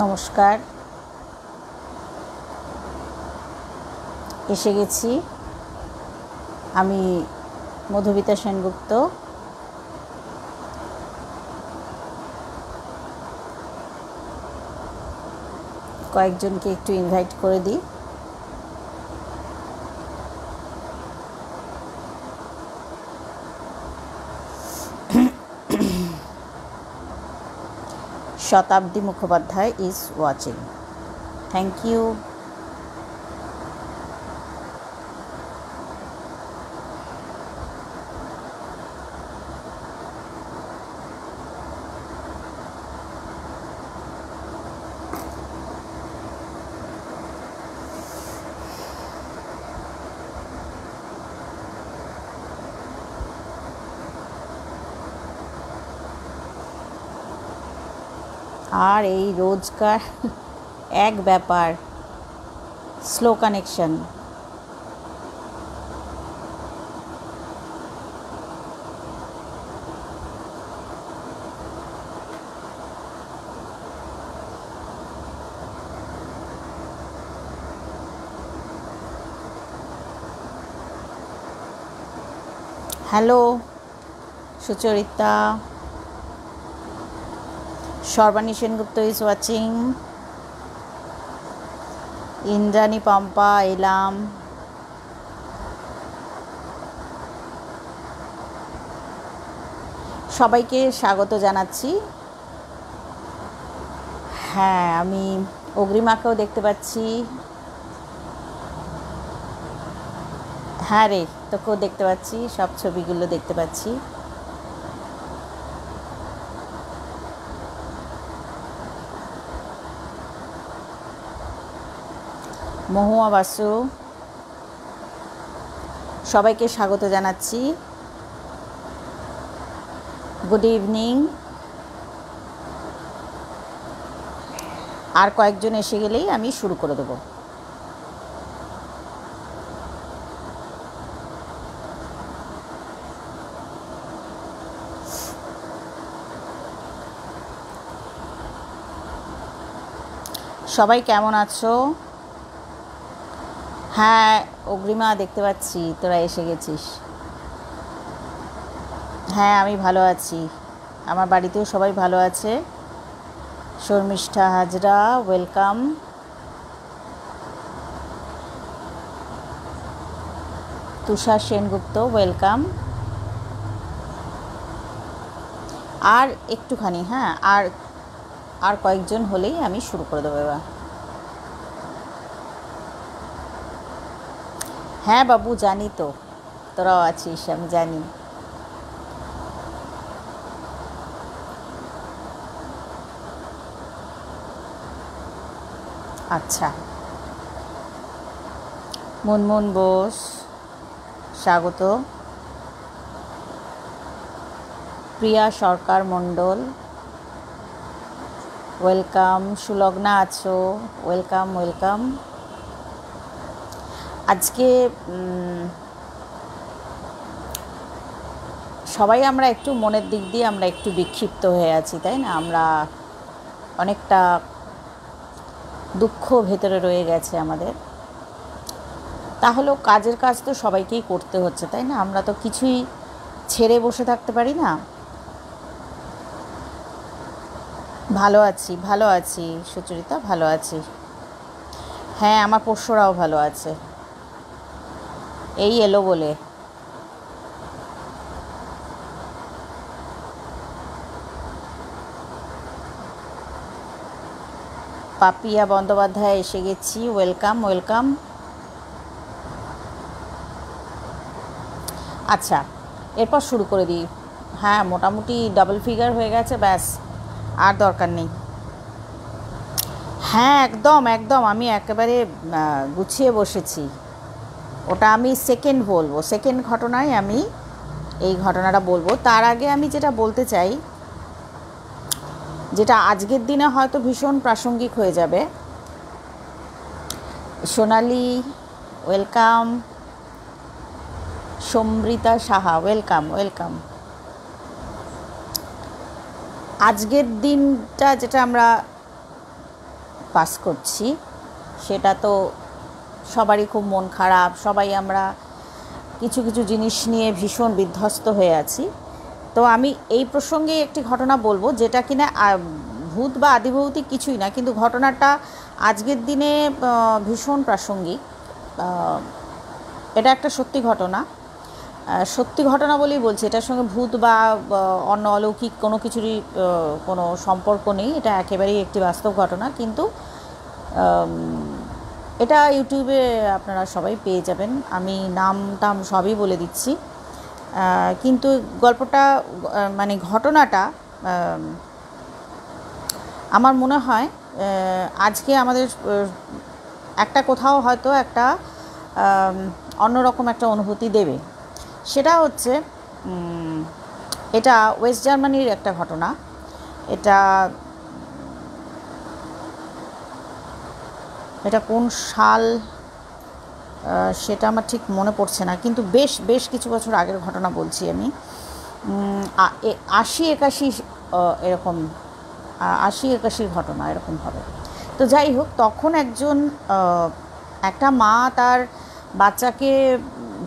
নমস্কার, এসে গেছি। আমি মধুমিতা সেনগুপ্ত। কয়েকজনকে একটু ইনভাইট করে দিই। Shatabdi Mukhopadhyay is watching. Thank you. আর এই রোজকার এক ব্যাপার, slow connection. Hello Sucharita. Sarbani Sengupta is watching. Indrani Pampa এলাম। সবাইকে স্বাগত জানাচ্ছি। হ্যাঁ, আমি অগ্রিমাকেও দেখতে পাচ্ছি। হ্যাঁ রে, তোকেও দেখতে পাচ্ছি, সব ছবিগুলো দেখতে পাচ্ছি। মহুয়া বাসু, সবাইকে স্বাগত জানাচ্ছি। Good evening. আর কয়েকজন এসে গেলেই আমি শুরু করে দেব। সবাই কেমন আছো? হ্যাঁ অগ্রিমা, দেখতে পাচ্ছি তোরা এসে গেছিস। হ্যাঁ আমি ভালো আছি, আমার বাড়িতেও সবাই ভালো আছে। শর্মিষ্ঠা হাজরা, ওয়েলকাম। তুষার সেনগুপ্ত, ওয়েলকাম। আর একটুখানি, হ্যাঁ আর কয়েকজন হলেই আমি শুরু করে দেবো এবার। হ্যাঁ বাবু, জানি তো তোরাও আছিস, আমি জানি। আচ্ছা, মুনমুন বোস স্বাগত। প্রিয়া সরকার মণ্ডল, ওয়েলকাম। সুলগ্না আছো, ওয়েলকাম ওয়েলকাম। আজকে সবাই আমরা একটু মনের দিক দিয়ে আমরা একটু বিক্ষিপ্ত হয়ে আছি, তাই না? আমরা অনেকটা দুঃখ ভেতরে রয়ে গেছে আমাদের। তাহলেও কাজের কাজ তো সবাইকেই করতে হচ্ছে, তাই না? আমরা তো কিছুই ছেড়ে বসে থাকতে পারি না। ভালো আছি, ভালো আছি সুচরিতা, ভালো আছি। হ্যাঁ আমার পোষ্যরাও ভালো আছে, এই এলো বলে। পাপিয়া বন্দ্যোপাধ্যায় এসে গেছি, ওয়েলকাম ওয়েলকাম। আচ্ছা, এরপর শুরু করে দিই। হ্যাঁ মোটামুটি ডাবল ফিগার হয়ে গেছে, ব্যাস আর দরকার নেই। হ্যাঁ একদম একদম, আমি একেবারে গুছিয়ে বসেছি। ওটা আমি সেকেন্ড বলবো, সেকেন্ড ঘটনায় আমি এই ঘটনাটা বলবো। তার আগে আমি যেটা বলতে চাই, যেটা আজকের দিনে হয়তো ভীষণ প্রাসঙ্গিক হয়ে যাবে। সোনালি, ওয়েলকাম। সমৃতা Saha, welcome welcome. আজকের দিনটা যেটা আমরা পাস করছি, সেটা তো সবারই খুব মন খারাপ, সবাই আমরা কিছু কিছু জিনিস নিয়ে ভীষণ বিধ্বস্ত হয়ে আছি। তো আমি এই প্রসঙ্গে একটি ঘটনা বলবো, যেটা কিনা ভূত বা আদিভৌতিক কিছুই না, কিন্তু ঘটনাটা আজকের দিনে ভীষণ প্রাসঙ্গিক। এটা একটা সত্যি ঘটনা, সত্যি ঘটনা বলেই বলছি, এটার সঙ্গে ভূত বা অন্য অলৌকিক কোনো কিছুরই কোনো সম্পর্ক নেই। এটা একেবারেই একটি বাস্তব ঘটনা, কিন্তু এটা ইউটিউবে আপনারা সবাই পেয়ে যাবেন, আমি নাম টাম সবই বলে দিচ্ছি। কিন্তু গল্পটা মানে ঘটনাটা আমার মনে হয় আজকে আমাদের একটা কোথাও হয়তো একটা অন্যরকম একটা অনুভূতি দেবে। সেটা হচ্ছে এটা ওয়েস্ট জার্মানির একটা ঘটনা। এটা কোন সাল সেটা আমার ঠিক মনে পড়ছে না, কিন্তু বেশ কিছু বছর আগের ঘটনা বলছি আমি। 80-81 এরকম 80-81 ঘটনা এরকম হবে। তো যাই হোক, তখন একটা মা তার বাচ্চাকে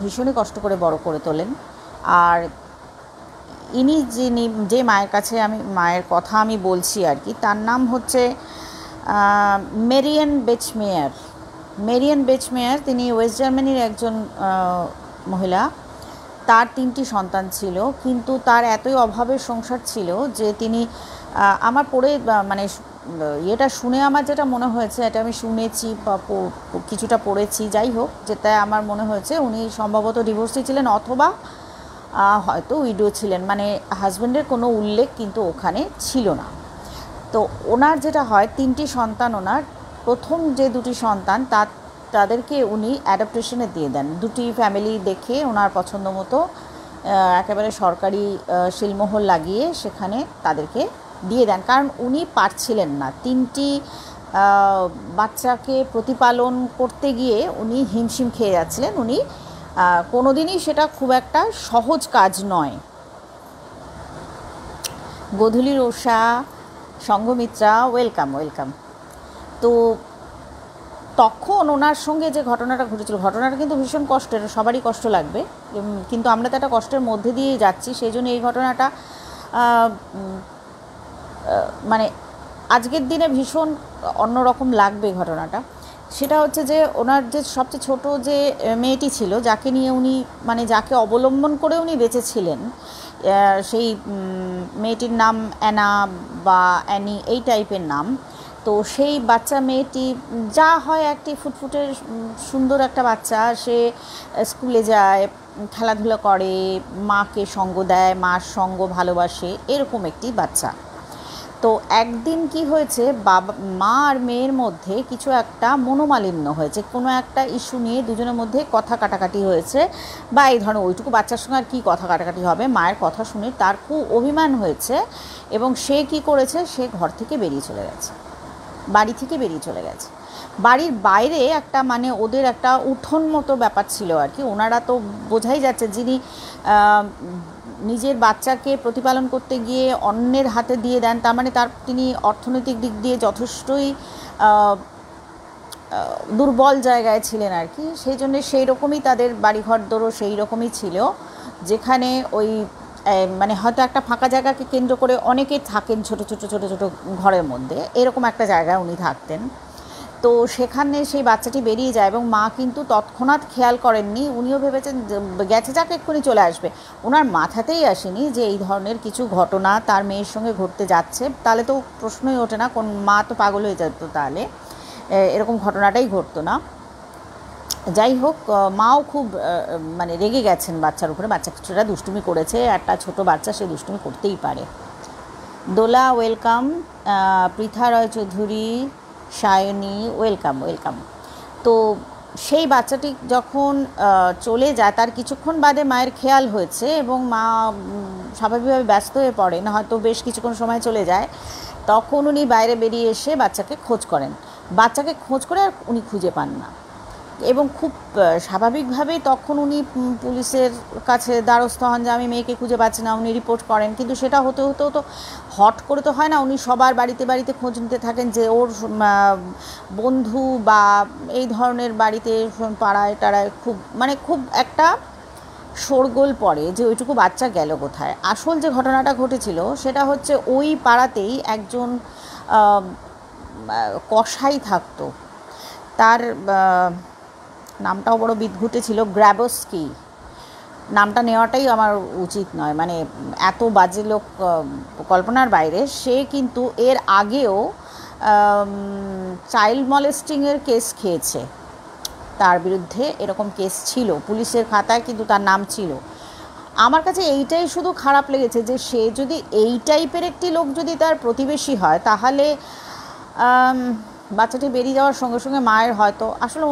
ভীষণই কষ্ট করে বড় করে তোলেন। আর ইনি যে মায়ের কাছে মায়ের কথা আমি বলছি আর কি, তার নাম হচ্ছে মেরিয়েন বেচমেয়ার। তিনি ওয়েস্ট জার্মানির একজন মহিলা। তার 3টি সন্তান ছিল, কিন্তু তার এতই অভাবের সংসার ছিল যে তিনি আমার পড়ে মানে এটা শুনে আমার যেটা মনে হয়েছে, এটা আমি শুনেছি বা কিছুটা পড়েছি, যাই হোক, যেটা আমার মনে হয়েছে উনি সম্ভবত ডিভোর্সি ছিলেন অথবা হয়তো উইডো ছিলেন, মানে হাজব্যান্ডের কোনো উল্লেখ কিন্তু ওখানে ছিল না। তো ওনার যেটা হয়, 3টি সন্তান, ওনার প্রথম যে 2টি সন্তান তাদেরকে উনি অ্যাডাপ্টেশনে দিয়ে দেন। 2টি ফ্যামিলি দেখে ওনার পছন্দ মতো একেবারে সরকারি শিলমোহর লাগিয়ে সেখানে তাদেরকে দিয়ে দেন, কারণ উনি পারছিলেন না। 3টি বাচ্চাকে প্রতিপালন করতে গিয়ে উনি হিমশিম খেয়ে যাচ্ছিলেন। উনি কোনোদিনই সেটা খুব একটা সহজ কাজ নয়। গোধূলির ওষা, সংঘমিত্রা, ওয়েলকাম। তো তখন ওনার সঙ্গে যে ঘটনাটা ঘটেছিল, ঘটনাটা কিন্তু ভীষণ কষ্টের, সবারই কষ্ট লাগবে, কিন্তু আমরা তো একটা কষ্টের মধ্যে দিয়ে যাচ্ছি, সেই জন্য এই ঘটনাটা মানে আজকের দিনে ভীষণ অন্যরকম লাগবে ঘটনাটা। সেটা হচ্ছে যে ওনার যে সবচেয়ে ছোট যে মেয়েটি ছিল, যাকে নিয়ে উনি মানে যাকে অবলম্বন করে উনি বেঁচেছিলেন, সেই মেয়েটির নাম অ্যানা বা অ্যানি, এই টাইপের নাম। তো সেই বাচ্চা মেয়েটি যা হয়, একটি ফুটফুটে সুন্দর একটা বাচ্চা, সে স্কুলে যায়, খেলাধুলা করে, মাকে সঙ্গ দেয়, মার সঙ্গ ভালোবাসে, এরকম একটি বাচ্চা। তো একদিন কি হয়েছে, মা আর মেয়ের মধ্যে কিছু একটা মনোমালিন্য হয়েছে, কোনো একটা ইস্যু নিয়ে দুজনের মধ্যে কথা কাটাকাটি হয়েছে, বা এই ধরনের, ওইটুকু বাচ্চার সঙ্গে আর কী কথা কাটাকাটি হবে, মায়ের কথা শুনে তার খুব অভিমান হয়েছে, এবং সে কি করেছে, সে বাড়ি থেকে বেরিয়ে চলে গেছে। বাড়ির বাইরে একটা মানে ওদের একটা উঠোন মতো ব্যাপার ছিল আর কি। ওনারা তো বোঝাই যাচ্ছে, যিনি নিজের বাচ্চাকে প্রতিপালন করতে গিয়ে অন্যের হাতে দিয়ে দেন, তার মানে তিনি অর্থনৈতিক দিক দিয়ে যথেষ্টই দুর্বল জায়গায় ছিলেন আর কি। সেই জন্যে সেই রকমই তাদের বাড়িঘর দরও সেই রকমই ছিল, যেখানে ওই মানে হয়তো একটা ফাঁকা জায়গাকে কেন্দ্র করে অনেকে থাকেন ছোট ছোট ঘরের মধ্যে, এরকম একটা জায়গায় উনি থাকতেন। তো সেখানে সেই বাচ্চাটি বেরিয়ে যায়, এবং মা কিন্তু তৎক্ষণাৎ খেয়াল করেননি। উনিও ভেবেছেন গেছে যাক, এক্ষুনি চলে আসবে। ওনার মাথাতেই আসেনি যে এই ধরনের কিছু ঘটনা তার মেয়ের সঙ্গে ঘটতে যাচ্ছে। তাহলে তো প্রশ্নই ওঠে না, কোন মা তো পাগল হয়ে যেত, তাহলে এরকম ঘটনাটাই ঘটতো না। যাই হোক, মাও খুব মানে রেগে গেছেন বাচ্চার উপরে। বাচ্চা কিছুটা দুষ্টুমি করেছে, একটা ছোট বাচ্চা, সে দুষ্টুমি করতেই পারে। দোলা ওয়েলকাম, পৃথা রয় চৌধুরী, সায়নী ওয়েলকাম। তো সেই বাচ্চাটি যখন চলে যায়, তার কিছুক্ষণ বাদে মায়ের খেয়াল হয়েছে, এবং মা স্বাভাবিকভাবে ব্যস্ত হয়ে পড়েন, হয়তো বেশ কিছুক্ষণ সময় চলে যায়। তখন উনি বাইরে বেরিয়ে এসে বাচ্চাকে খোঁজ করে আর উনি খুঁজে পান না। এবং খুব স্বাভাবিকভাবেই তখন উনি পুলিশের কাছে দ্বারস্থ হন যে আমি মেয়েকে খুঁজে পাচ্ছি না, উনি রিপোর্ট করেন। কিন্তু সেটা হতে হতেও তো হট করে তো হয় না, উনি সবার বাড়িতে বাড়িতে খোঁজ নিতে থাকেন যে ওর বন্ধু বা এই ধরনের বাড়িতে পাড়ায় টাড়ায় খুব একটা শোরগোল পড়ে যে ওইটুকু বাচ্চা গেল কোথায়। আসল যে ঘটনাটা ঘটেছিল সেটা হচ্ছে ওই পাড়াতেই একজন কসাই থাকতো, তার নামটাও বড় বিদঘুটে ছিল, গ্র্যাবস্কি। নামটা নেওয়াটাই আমার উচিত নয়, মানে এত বাজে লোক কল্পনার বাইরে। সে কিন্তু এর আগেও চাইল্ড মলেস্টিংয়ের কেস খেয়েছে, তার বিরুদ্ধে এরকম কেস ছিল পুলিশের খাতায়, কিন্তু তার নাম ছিল। আমার কাছে এইটাই শুধু খারাপ লেগেছে যে সে যদি এই টাইপের একটি লোক যদি তার প্রতিবেশী হয়, তাহলে বাচ্চাটি বেরিয়ে যাওয়ার সঙ্গে সঙ্গে মায়ের হয়তো, আসলে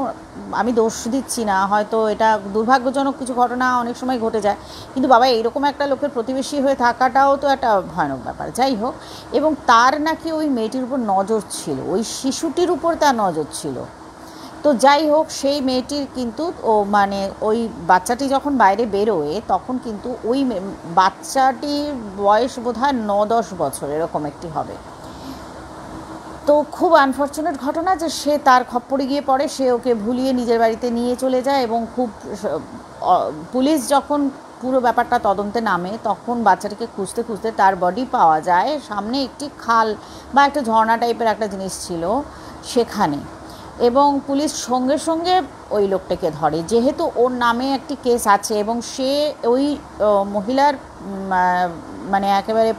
আমি দোষ দিচ্ছি না, হয়তো এটা দুর্ভাগ্যজনক কিছু ঘটনা অনেক সময় ঘটে যায়, কিন্তু বাবা এইরকম একটা লোকের প্রতিবেশী হয়ে থাকাটাও তো একটা ভয়ানক ব্যাপার। যাই হোক, এবং তার নাকি ওই মেয়েটির উপর নজর ছিল, ওই শিশুটির উপর তার নজর ছিল। তো যাই হোক, সেই মেয়েটির কিন্তু ওই বাচ্চাটি যখন বাইরে বেরোয় তখন কিন্তু ওই বাচ্চাটির বয়স বোধহয় 9-10 বছর এরকম একটি হবে। তো খুব আনফর্চুনেট ঘটনা যে সে তার খপ্পরে গিয়ে পড়ে, সে ওকে ভুলিয়ে নিজের বাড়িতে নিয়ে চলে যায়। এবং পুলিশ যখন পুরো ব্যাপারটা তদন্তে নামে তখন বাচ্চাটিকে খুঁজতে খুঁজতে তার বডি পাওয়া যায় সামনে একটি খাল বা একটা ঝর্ণা টাইপের একটা জিনিস ছিল সেখানে। এবং পুলিশ সঙ্গে সঙ্গে ওই লোকটাকে ধরে, যেহেতু ওর নামে একটি কেস আছে এবং সে ওই মহিলার মানে একেবারে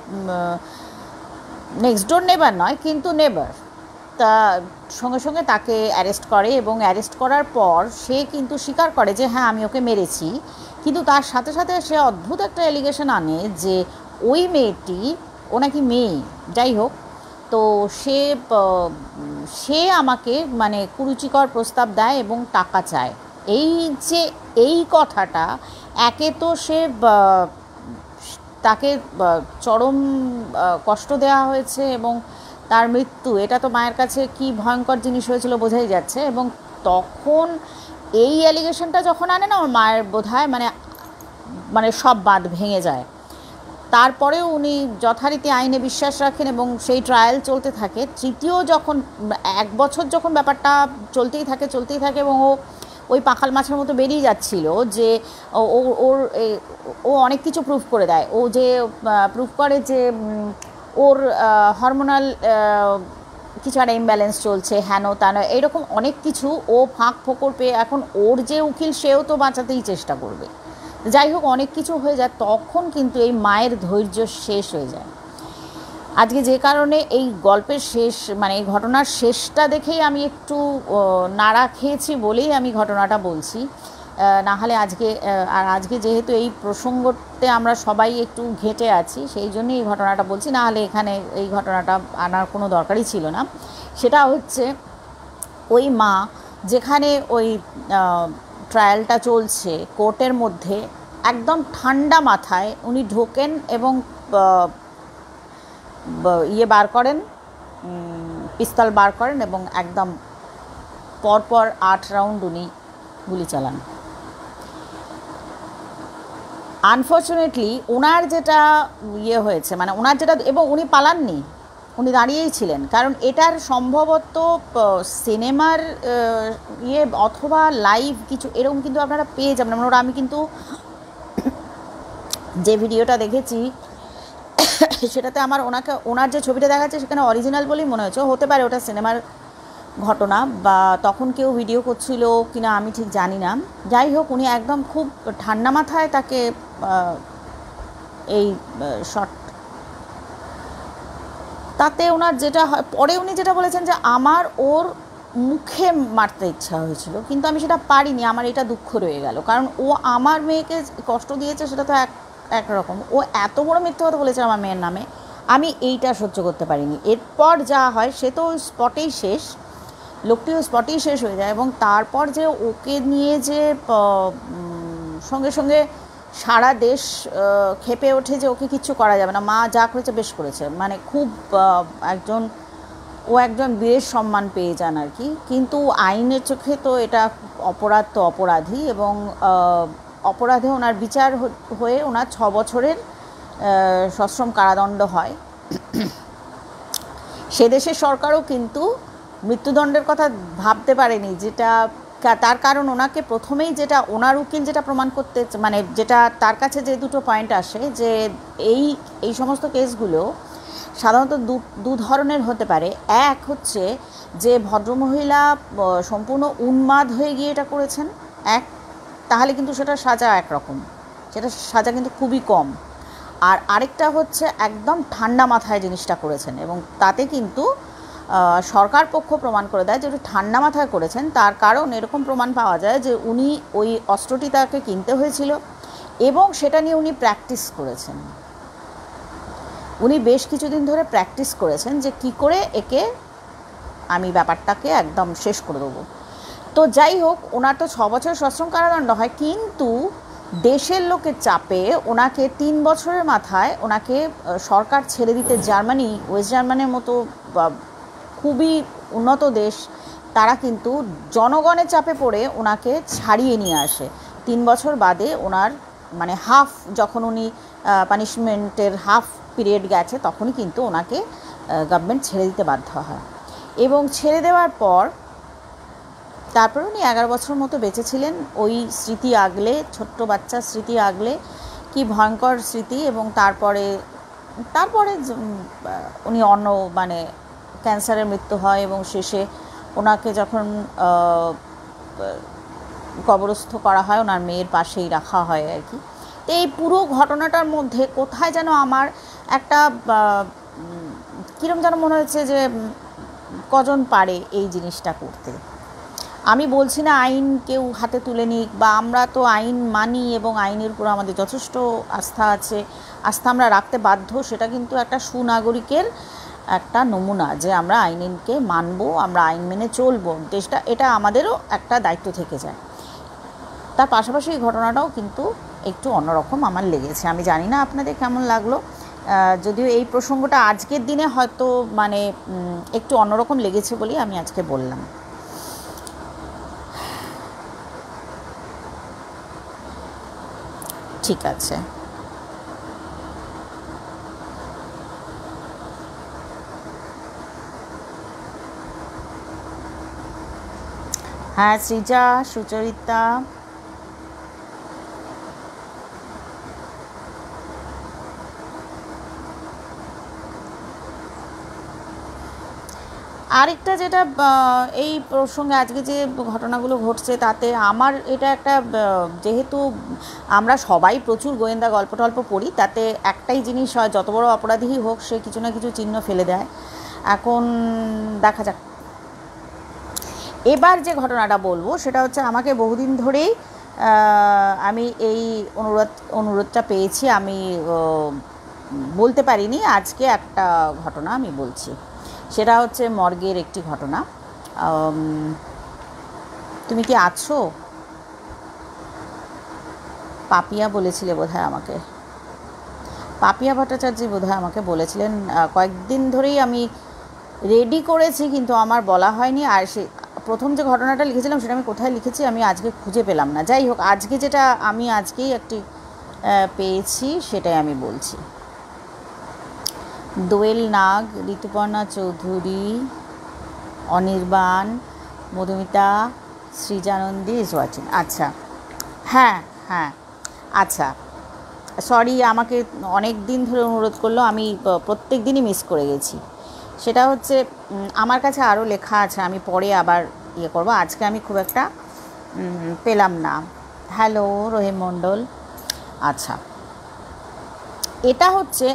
নেক্সট ডোর নেবার নয়, কিন্তু নেবার। তা সঙ্গে সঙ্গে তাকে অ্যারেস্ট করে, এবং অ্যারেস্ট করার পর সে কিন্তু স্বীকার করে যে হ্যাঁ আমি ওকে মেরেছি। কিন্তু তার সাথে সাথে সে অদ্ভুত একটা অ্যালিগেশন আনে যে ওই মেয়েটি, ও নাকি মেয়ে, যাই হোক, তো সে আমাকে মানে কুরুচিকর প্রস্তাব দেয় এবং টাকা চায়। এই কথাটা, একে তো সে তাকে চরম কষ্ট দেওয়া হয়েছে এবং তার মৃত্যু, এটা তো মায়ের কাছে কি ভয়ঙ্কর জিনিস হয়েছিল বোঝাই যাচ্ছে। এবং তখন এই অ্যালিগেশনটা যখন আনে না, ওর মায়ের বোধহয় মানে সব বাঁধ ভেঙে যায়। তারপরেও উনি যথারীতি আইনে বিশ্বাস রাখেন এবং সেই ট্রায়াল চলতে থাকে। তৃতীয় যখন 1 বছর যখন ব্যাপারটা চলতেই থাকে এবং ওই পাখাল মাছের মতো বেরিয়ে যাচ্ছিল যে ও অনেক কিছু প্রুফ করে দেয়। ও যে প্রুফ করে যে ওর হরমোনাল কিছু একটা ইমব্যালেন্স চলছে, হেন তেন, এরকম অনেক কিছু ও ফাঁক ফোকর পেয়ে, এখন ওর যে উকিল সেও তো বাঁচাতেই চেষ্টা করবে। যাই হোক, অনেক কিছু হয়ে যায়, তখন কিন্তু এই মায়ের ধৈর্য শেষ হয়ে যায়। আজকে যে কারণে এই গল্পের শেষ, মানে এই ঘটনার শেষটা দেখেই আমি একটু নাড়া খেয়েছি বলেই আমি ঘটনাটা বলছি। নাহলে আজকে যেহেতু এই প্রসঙ্গতে আমরা সবাই একটু ঘেঁটে আছি, সেই জন্যই এই ঘটনাটা বলছি, নাহলে এখানে এই ঘটনাটা আনার কোনো দরকারই ছিল না। সেটা হচ্ছে ওই মা, যেখানে ওই ট্রায়ালটা চলছে কোর্টের মধ্যে, একদম ঠান্ডা মাথায় উনি ঢোকেন এবং বার করেন, পিস্তল বার করেন এবং একদম পরপর 8 রাউন্ড উনি গুলি চালান। আনফর্চুনেটলি ওনার যেটা হয়েছে, মানে ওনার যেটা, এবং উনি পালাননি, উনি দাঁড়িয়েই ছিলেন, কারণ এটার সম্ভবত সিনেমার অথবা লাইভ কিছু এরকম কিন্তু আপনারা পেয়ে যাবেন। মানে আমি কিন্তু যে ভিডিওটা দেখেছি সেটাতে আমার ওনার যে ছবিটা দেখাচ্ছে সেখানে অরিজিনাল বলেই মনে হচ্ছে, হতে পারে ওটা সিনেমার ঘটনা বা তখন কেউ ভিডিও করছিল কিনা আমি ঠিক জানি না। যাই হোক, উনি একদম খুব ঠান্ডা মাথায় তাকে এই শট, তাতে ওনার যেটা হয়, পরে উনি যেটা বলেছেন যে আমার ওর মুখে মারতে ইচ্ছা হয়েছিল, কিন্তু আমি সেটা পারিনি, আমার এটা দুঃখ রয়ে গেল, কারণ ও আমার মেয়েকে কষ্ট দিয়েছে, সেটা তো একরকম, ও এত বড় মিথ্যে কথা বলেছে আমার মেয়ের নামে, আমি এইটা সহ্য করতে পারিনি। এরপর যা হয় সে তো স্পটেই শেষ, লোকটিও স্পটেই শেষ হয়ে যায়। এবং তারপর যে ওকে নিয়ে যে সঙ্গে সঙ্গে সারা দেশ ক্ষেপে ওঠে যে ওকে কিচ্ছু করা যাবে না, মা যা করেছে বেশ করেছে, মানে খুব একজন ও একজন বীরের সম্মান পেয়ে যান আর কি। কিন্তু আইনের চোখে তো এটা অপরাধ, তো অপরাধী, এবং অপরাধে ওনার বিচার হয়ে ওনার 6 বছরের সশ্রম কারাদণ্ড হয়। সে দেশের সরকারও কিন্তু মৃত্যুদণ্ডের কথা ভাবতে পারেনি, যেটা তার কারণ ওনাকে প্রথমেই যেটা ওনার উকিল যেটা প্রমাণ করতে, মানে যেটা তার কাছে যে দুটো পয়েন্ট আসে, যে এই সমস্ত কেসগুলো সাধারণত দু ধরনের হতে পারে। এক হচ্ছে যে ভদ্রমহিলা সম্পূর্ণ উন্মাদ হয়ে গিয়ে এটা করেছেন, তাহলে কিন্তু সেটা সাজা একরকম, সেটা সাজা কিন্তু খুবই কম। আর আরেকটা হচ্ছে একদম ঠান্ডা মাথায় জিনিসটা করেছেন, এবং তাতে কিন্তু সরকার পক্ষ প্রমাণ করে দেয় যে উনি ঠান্ডা মাথায় করেছেন। তার কারণ এরকম প্রমাণ পাওয়া যায় যে উনি ওই অস্ত্রটি তাকে কিনতে হয়েছিল, এবং সেটা নিয়ে উনি প্র্যাকটিস করেছেন। উনি বেশ কিছুদিন ধরে প্র্যাকটিস করেছেন যে কি করে একে আমি ব্যাপারটাকে একদম শেষ করে দেবো। তো যাই হোক, ওনার তো 6 বছর সশ্রম কারাদণ্ড হয়, কিন্তু দেশের লোকের চাপে ওনাকে 3 বছরের মাথায় ওনাকে সরকার ছেড়ে দিতে, জার্মানি, ওয়েস্ট জার্মানির মতো খুবই উন্নত দেশ, তারা কিন্তু জনগণের চাপে পড়ে ওনাকে ছাড়িয়ে নিয়ে আসে। 3 বছর বাদে ওনার মানে হাফ, যখন উনি পানিশমেন্টের হাফ পিরিয়ড গেছে, তখনই কিন্তু ওনাকে গভর্নমেন্ট ছেড়ে দিতে বাধ্য হয়। এবং ছেড়ে দেওয়ার পর তারপরে উনি 11 বছর মতো বেঁচেছিলেন ওই স্মৃতি আগলে, ছোট্ট বাচ্চার স্মৃতি আগলে, কি ভয়ঙ্কর স্মৃতি। এবং তারপরে উনি মানে ক্যান্সারের মৃত্যু হয়, এবং শেষে ওনাকে যখন কবরস্থ করা হয়, ওনার মেয়ের পাশেই রাখা হয় আর কি। তো এই পুরো ঘটনাটার মধ্যে কোথায় যেন আমার একটা কীরকম যেন মনে হয়েছে যে কজন পারে এই জিনিসটা করতে। আমি বলছি না আইন কেউ হাতে তুলে নিক, বা আমরা তো আইন মানি এবং আইনের উপর আমাদের যথেষ্ট আস্থা আছে, আস্থা আমরা রাখতে বাধ্য। সেটা কিন্তু একটা সুনাগরিকের একটা নমুনা, যে আমরা আইনকে মানব, আমরা আইন মেনে চলবো, দেশটা, এটা আমাদেরও একটা দায়িত্ব থেকে যায়। তার পাশাপাশি এই ঘটনাটাও কিন্তু একটু অন্যরকম আমার লেগেছে। আমি জানি না আপনাদের কেমন লাগলো, যদিও এই প্রসঙ্গটা আজকের দিনে হয়তো মানে একটু অন্যরকম লেগেছে বলেই আমি আজকে বললাম। ঠিক আছে। হ্যাঁ, সৃজা, সুচরিতা, আরেকটা যেটা এই প্রসঙ্গে আজকে যে ঘটনাগুলো ঘটছে, তাতে আমার এটা একটা, যেহেতু আমরা সবাই প্রচুর গোয়েন্দা গল্প টল্প পড়ি, তাতে একটাই জিনিস হয়, যত বড় অপরাধীই হোক সে কিছু না কিছু চিহ্ন ফেলে দেয়। এখন দেখা যাক। এবার যে ঘটনাটা বলবো সেটা হচ্ছে, আমাকে বহুদিন ধরেই আমি এই অনুরোধটা পেয়েছি, আমি বলতে পারিনি, আজকে একটা ঘটনা আমি বলছি। সেটা হচ্ছে মর্গের একটি ঘটনা। তুমি কি আছো? পাপিয়া বলেছিলে বোধহয় আমাকে, পাপিয়া ভট্টাচার্য বোধহয় আমাকে বলেছিলেন। কয়েকদিন ধরেই আমি রেডি করেছি, কিন্তু আমার বলা হয়নি। আর সে প্রথম যে ঘটনাটা লিখেছিলাম সেটা আমি কোথায় লিখেছি আমি আজকে খুঁজে পেলাম না। যাই হোক, আজকে যেটা আমি আজকেই একটি পেয়েছি সেটাই আমি বলছি। দোয়েল নাগ, ঋতুপর্ণা চৌধুরী, অনির্বাণ, মধুমিতা, সৃজানন্দী ইজ ওয়াচিং। আচ্ছা, হ্যাঁ হ্যাঁ, আচ্ছা, সরি, আমাকে অনেক দিন ধরে অনুরোধ করলো, আমি প্রত্যেক দিনই মিস করে গেছি। সেটা হচ্ছে, আমার কাছে আরও লেখা আছে, আমি পরে আবার ইয়ে করবো, আজকে আমি খুব একটা পেলাম না। হ্যালো রহিম মণ্ডল। আচ্ছা, এটা হচ্ছে,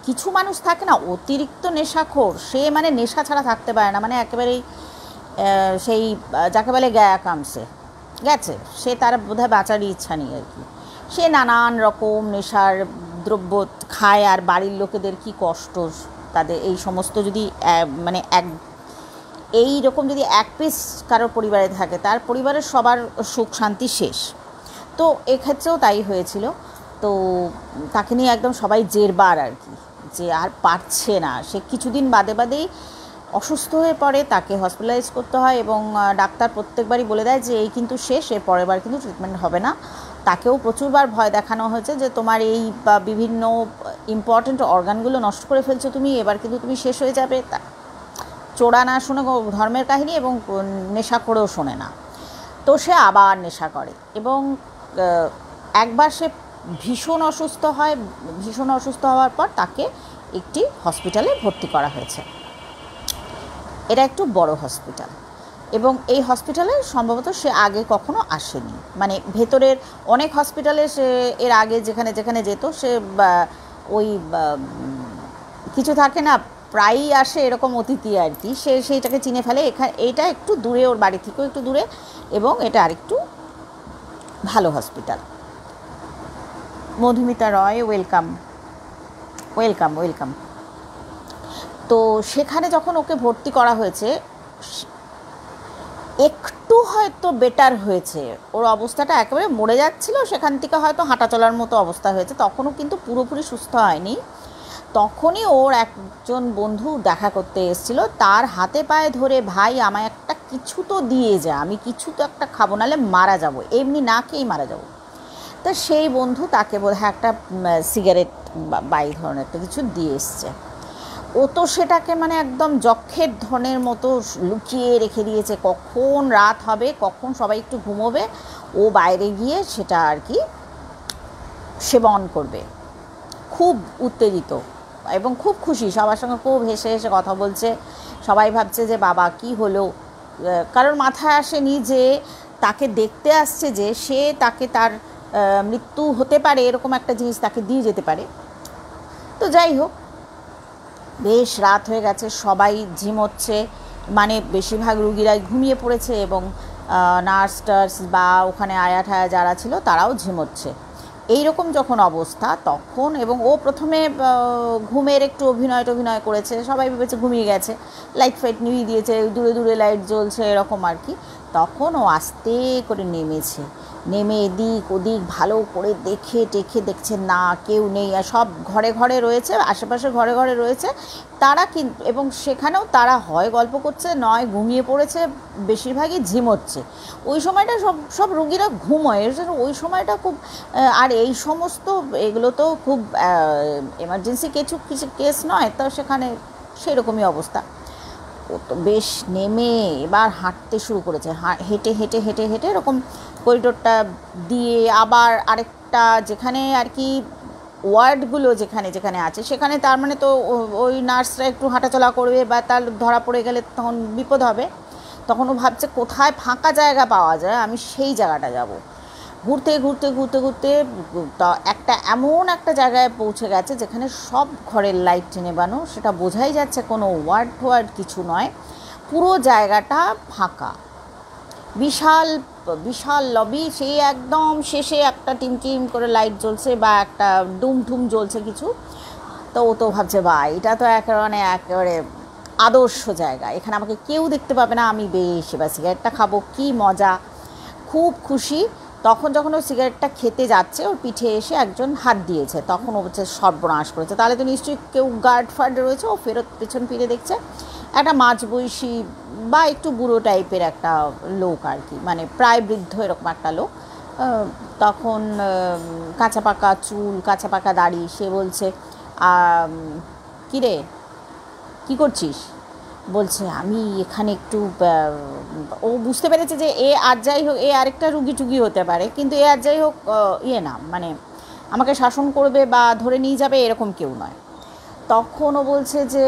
কিছু মানুষ থাকে না অতিরিক্ত নেশাখোর, সে মানে নেশা ছাড়া থাকতে পারে না, মানে একেবারেই সেই যাকে বলে গ্যায়া কামছে গেছে, সে তার বোধহয় বাঁচারই ইচ্ছা নেই আর কি। সে নানান রকম নেশার দ্রব্য খায়, আর বাড়ির লোকেদের কি কষ্ট তাদের, এই সমস্ত যদি মানে এই রকম যদি এক পিস কারোর পরিবারে থাকে, তার পরিবারের সবার সুখ শান্তি শেষ। তো এক্ষেত্রেও তাই হয়েছিল। তো তাকে নিয়ে একদম সবাই জেরবার আর কি, যে আর পারছে না। সে কিছুদিন বাদে বাদেই অসুস্থ হয়ে পড়ে, তাকে হসপিটালাইজ করতে হয় এবং ডাক্তার প্রত্যেকবারই বলে দেয় যে এই কিন্তু শেষ, এর পরের বার কিন্তু ট্রিটমেন্ট হবে না। তাকেও প্রচুরবার ভয় দেখানো হয়েছে যে তোমার এই বিভিন্ন ইম্পর্ট্যান্ট অর্গানগুলো নষ্ট করে ফেলছো তুমি, এবার কিন্তু তুমি শেষ হয়ে যাবে। চোরা না শুনে ধর্মের কাহিনী এবং নেশা করেও শোনে না। তো সে আবার নেশা করে এবং একবার সে ভীষণ অসুস্থ হয়। ভীষণ অসুস্থ হওয়ার পর তাকে একটি হসপিটালে ভর্তি করা হয়েছে। এটা একটু বড় হসপিটাল এবং এই হসপিটালে সম্ভবত সে আগে কখনো আসেনি। মানে ভেতরের অনেক হসপিটালে সে এর আগে যেখানে যেখানে যেত সে ওই কিছু থাকে না, প্রায়ই আসে এরকম অতিথি আর কি, সে সেইটাকে চিনে ফেলে। এটা একটু দূরে, ওর বাড়ি থেকেও একটু দূরে এবং এটা আরেকটু ভালো হসপিটাল। মধুমিতা রয়, ওয়েলকাম ওয়েলকাম ওয়েলকাম। তো সেখানে যখন ওকে ভর্তি করা হয়েছে একটু হয়তো বেটার হয়েছে, ওর অবস্থাটা একেবারে মরে যাচ্ছিল, সেখান থেকে হয়তো হাঁটা চলার মতো অবস্থা হয়েছে, তখনও কিন্তু পুরোপুরি সুস্থ হয়নি। তখনই ওর একজন বন্ধু দেখা করতে এসেছিলো, তার হাতে পায়ে ধরে ভাই আমায় একটা কিছু তো দিয়ে যা, আমি কিছু তো একটা খাবো, নাহলে মারা যাবো, এমনি না খেয়েই মারা যাবো। তা সেই বন্ধু তাকে বোধহয় একটা সিগারেট বা এই ধরনের একটা কিছু দিয়ে এসছে। ও তো সেটাকে মানে একদম যক্ষের ধনের মতো লুকিয়ে রেখে দিয়েছে, কখন রাত হবে, কখন সবাই একটু ঘুমোবে, ও বাইরে গিয়ে সেটা আর কি সেবন করবে। খুব উত্তেজিত এবং খুব খুশি, সবার সঙ্গে খুব হেসে হেসে কথা বলছে। সবাই ভাবছে যে বাবা কি হলো, কারোর মাথায় আসেনি যে তাকে দেখতে আসছে যে সে তাকে তার মৃত্যু হতে পারে এরকম একটা জিনিস তাকে দিয়ে যেতে পারে। তো যাই হোক, বেশ রাত হয়ে গেছে, সবাই ঝিমোচ্ছে, মানে বেশিরভাগ রুগীরাই ঘুমিয়ে পড়েছে এবং নার্স টার্স বা ওখানে আয়া ঠায়া যারা ছিল তারাও ঝিমোচ্ছে। এইরকম যখন অবস্থা তখন, এবং ও প্রথমে ঘুমের একটু অভিনয় করেছে, সবাই ভেবেছে ঘুমিয়ে গেছে, লাইট ফাইট নিভিয়ে দিয়েছে, দূরে দূরে লাইট জ্বলছে এরকম আর কি। তখন ও আস্তে করে নেমেছে, নেমে এদিক ওদিক ভালো করে দেখে দেখছে না কেউ নেই, আর সব ঘরে ঘরে রয়েছে, আশেপাশে ঘরে ঘরে রয়েছে তারা, কিন্তু এবং সেখানেও তারা হয় গল্প করছে নয় ঘুমিয়ে পড়েছে, বেশিরভাগই ঝিমোচ্ছে। ওই সময়টা সব রুগীরা ঘুমোয়, ওই সময়টা খুব, আর এই সমস্ত এগুলো তো খুব এমার্জেন্সি কিছু কেস নয়, তো সেখানে সেই রকমই অবস্থা। ও তো বেশ নেমে এবার হাঁটতে শুরু করেছে, হেঁটে হেঁটে হেঁটে হেঁটে এরকম করিডোরটা দিয়ে আবার আরেকটা যেখানে আর কি ওয়ার্ডগুলো যেখানে যেখানে আছে সেখানে, তার মানে তো ওই নার্সরা একটু হাঁটাচলা করবে বা তার ধরা পড়ে গেলে তখন বিপদ হবে। তখন ও ভাবছে কোথায় ফাঁকা জায়গা পাওয়া যায় আমি সেই জায়গাটা যাব। ঘুরতে ঘুরতে ঘুরতে ঘুরতে একটা এমন একটা জায়গায় পৌঁছে গেছে যেখানে সব ঘরের লাইট নেবানো, সেটা বোঝাই যাচ্ছে কোনো ওয়ার্ড কিছু নয়, পুরো জায়গাটা ফাঁকা, বিশাল বিশাল লবি, সেই একদম শেষে একটা টিম করে লাইট জ্বলছে বা একটা ডুম জ্বলছে কিছু। তো ও তো ভাবছে বা এটা তো একেবারে আদর্শ জায়গা, এখানে আমাকে কেউ দেখতে পাবে না, আমি বেশ এবার সিগারেটটা খাবো, কি মজা, খুব খুশি। তখন যখন ও সিগারেটটা খেতে যাচ্ছে ওর পিঠে এসে একজন হাত দিয়েছে, তখন ও হচ্ছে সর্বনাশ করেছে, তাহলে তো নিশ্চয়ই কেউ গার্ড ফার্ড রয়েছে। ও ফেরত পেছন ফিরে দেখছে একটা মাঝবয়সী বা একটু বুড়ো টাইপের একটা লোক আর কি, মানে প্রায় বৃদ্ধ এরকম একটা লোক। তখন কাঁচা পাকা চুল, কাঁচা পাকা দাড়ি, সে বলছে কী রে কী করছিস? বলছে আমি এখানে একটু, ও বুঝতে পেরেছে যে এ আর যাই হোক এ আরেকটা রুগী টুগি হতে পারে, কিন্তু এ আর যাই হোক না মানে আমাকে শাসন করবে বা ধরে নিয়ে যাবে এরকম কেউ নয়। তখন ও বলছে যে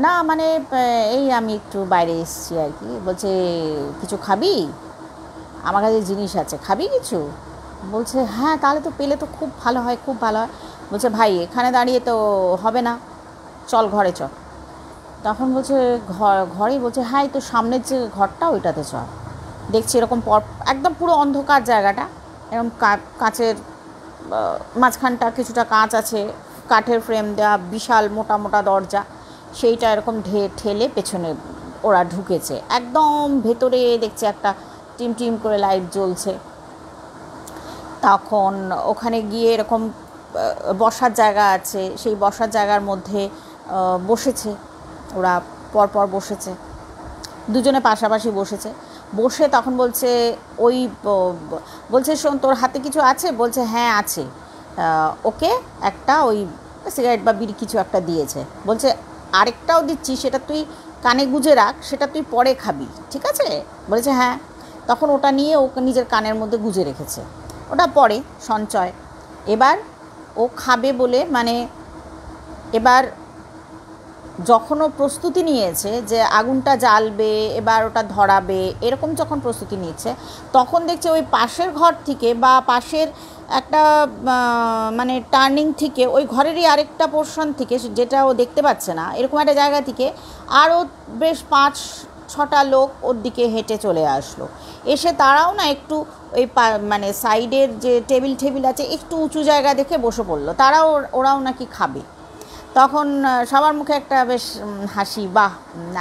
না মানে এই আমি একটু বাইরে এসেছি আর কি। বলছে কিছু খাবি? আমার কাছে জিনিস আছে, খাবি কিছু? বলছে হ্যাঁ তাহলে তো পেলে তো খুব ভালো হয়, খুব ভালো হয়। বলছে ভাই এখানে দাঁড়িয়ে তো হবে না, চল ঘরে চল। তখন বলছে ঘরেই? বলছে হ্যাঁ এই তো সামনের যে ঘরটা ওইটাতে চল। দেখছি এরকম একদম পুরো অন্ধকার জায়গাটা, এরকম কাঁচের মাঝখানটা কিছুটা কাঁচ আছে, কাঠের ফ্রেম দেওয়া, বিশাল মোটা মোটা দরজা, সেইটা এরকম ঠেলে পেছনে ওরা ঢুকেছে। একদম ভেতরে দেখছে একটা টিম করে লাইট জ্বলছে। তখন ওখানে গিয়ে এরকম বসার জায়গা আছে, সেই বসার জায়গার মধ্যে বসেছে ওরা, পরপর বসেছে, দুজনে পাশাপাশি বসেছে। বসে তখন বলছে ওই বলছে, শোন তোর হাতে কিছু আছে? বলছে হ্যাঁ আছে। ওকে একটা ওই সিগারেট বা বিড়ি কিছু একটা দিয়েছে। বলছে আরেকটাও দিচ্ছি, সেটা তুই কানে গুঁজে রাখ, সেটা তুই পরে খাবি, ঠিক আছে? বলেছে হ্যাঁ। তখন ওটা নিয়ে ও নিজের কানের মধ্যে গুঁজে রেখেছে, ওটা পরে সঞ্চয়। এবার ও খাবে বলে মানে এবার যখন ও প্রস্তুতি নিয়েছে যে আগুনটা জ্বালবে, এবার ওটা ধরাবে, এরকম যখন প্রস্তুতি নিচ্ছে, তখন দেখছে ওই পাশের ঘর থেকে বা পাশের একটা মানে টার্নিং থেকে, ওই ঘরেরই আরেকটা পোর্শন থেকে, যেটা ও দেখতে পাচ্ছে না, এরকম একটা জায়গা থেকে আরও বেশ 5-6টা লোক ওর দিকে হেঁটে চলে আসলো। এসে তারাও না একটু ওই মানে সাইডের যে টেবিল আছে একটু উঁচু জায়গা দেখে বসে পড়লো, ওরাও নাকি খাবে। তখন সবার মুখে একটা বেশ হাসি, বাহ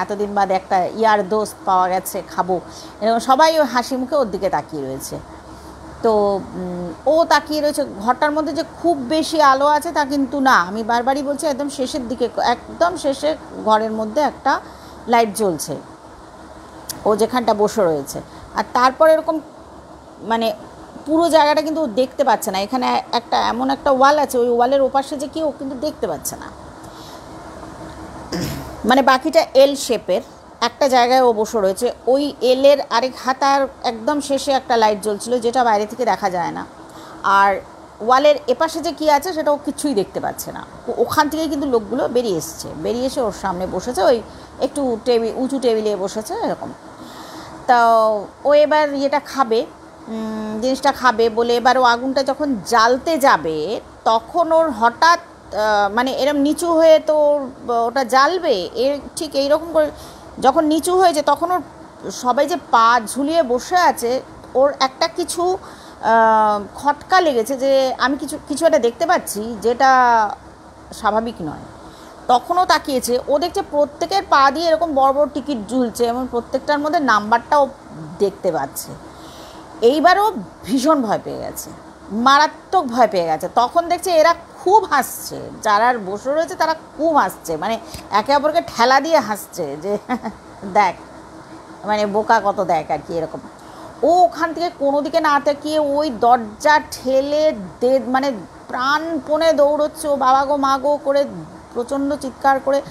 এতদিন বাদে একটা ইয়ার দোস্ত পাওয়া গেছে, খাবো, এরকম সবাই ওই হাসি মুখে ওর দিকে তাকিয়ে রয়েছে। তো ও তাকিয়ে রয়েছে, ঘরটার মধ্যে যে খুব বেশি আলো আছে তা কিন্তু না, আমি বারবারই বলছি একদম শেষের দিকে, একদম শেষে ঘরের মধ্যে একটা লাইট জ্বলছে ও যেখানটা বসে রয়েছে। আর তারপর এরকম মানে পুরো জায়গাটা কিন্তু ও দেখতে পাচ্ছে না, এখানে একটা এমন একটা ওয়াল আছে, ওই ওয়ালের ওপাশে যে কি ও কিন্তু দেখতে পাচ্ছে না, মানে বাকিটা এল শেপের একটা জায়গায় ও বসে রয়েছে। ওই এলের আরেক হাতার একদম শেষে একটা লাইট জ্বলছিল, যেটা বাইরে থেকে দেখা যায় না। আর ওয়ালের এপাশে যে কী আছে সেটা ও কিছুই দেখতে পাচ্ছে না। ওখান থেকে কিন্তু লোকগুলো বেরিয়ে এসে ওর সামনে বসেছে, ওই একটু উঁচু টেবিলে বসেছে এরকম। তা ও এবার ইয়েটা খাবে, জিনিসটা খাবে বলে এবার ও আগুনটা যখন জ্বালতে যাবে, তখন ওর হঠাৎ মানে এরম নিচু হয়ে তো ওটা জ্বালবে, ঠিক এইরকম করে যখন নিচু হয়েছে, তখন ওর সবাই যে পা ঝুলিয়ে বসে আছে, ওর একটা কিছু খটকা লেগেছে যে আমি কিছু একটা দেখতে পাচ্ছি যেটা স্বাভাবিক নয়। তখনও তাকিয়েছে, ও দেখছে প্রত্যেকের পা দিয়ে এরকম বড় বড় টিকিট ঝুলছে এবং প্রত্যেকটার মধ্যে নাম্বারটাও দেখতে পাচ্ছে। এইবারও ভীষণ ভয় পেয়ে গেছে, মারাত্মক ভয় পেয়ে গেছে। তখন দেখছে এরা খুব হাসছে, যারা বসে রয়েছে তারা খুব হাসছে, মানে একে অপরকে ঠেলা দিয়ে হাসছে যে দেখ, মানে বোকা কত দেখ আর কি এরকম। ও ওখান থেকে কোনো দিকে না তাকিয়ে ওই দরজা ঠেলে মানে প্রাণপণে দৌড়চ্ছে, ও বাবা গো মা গো করে প্রচণ্ড চিৎকার করে।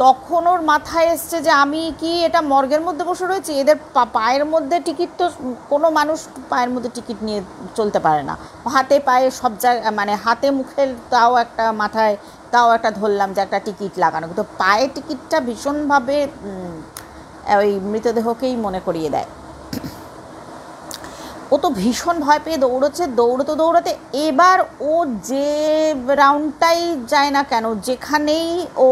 তখন ওর মাথায় এসছে যে আমি কি এটা মর্গের মধ্যে বসে রয়েছি, এদের পায়ের মধ্যে টিকিট, তো কোনো মানুষ পায়ের মধ্যে টিকিট নিয়ে চলতে পারে না, হাতে পায়ে সব জায়গায়, মানে হাতে মুখে তাও একটা, মাথায় তাও একটা ধরলাম যে একটা টিকিট লাগানো, কিন্তু পায়ে টিকিটটা ভীষণভাবে ওই মৃতদেহকেই মনে করিয়ে দেয়। ও তো ভীষণ ভয় পেয়ে দৌড়াতে এবার ও যে রাউন্ডটাই যায় না কেন, যেখানেই ও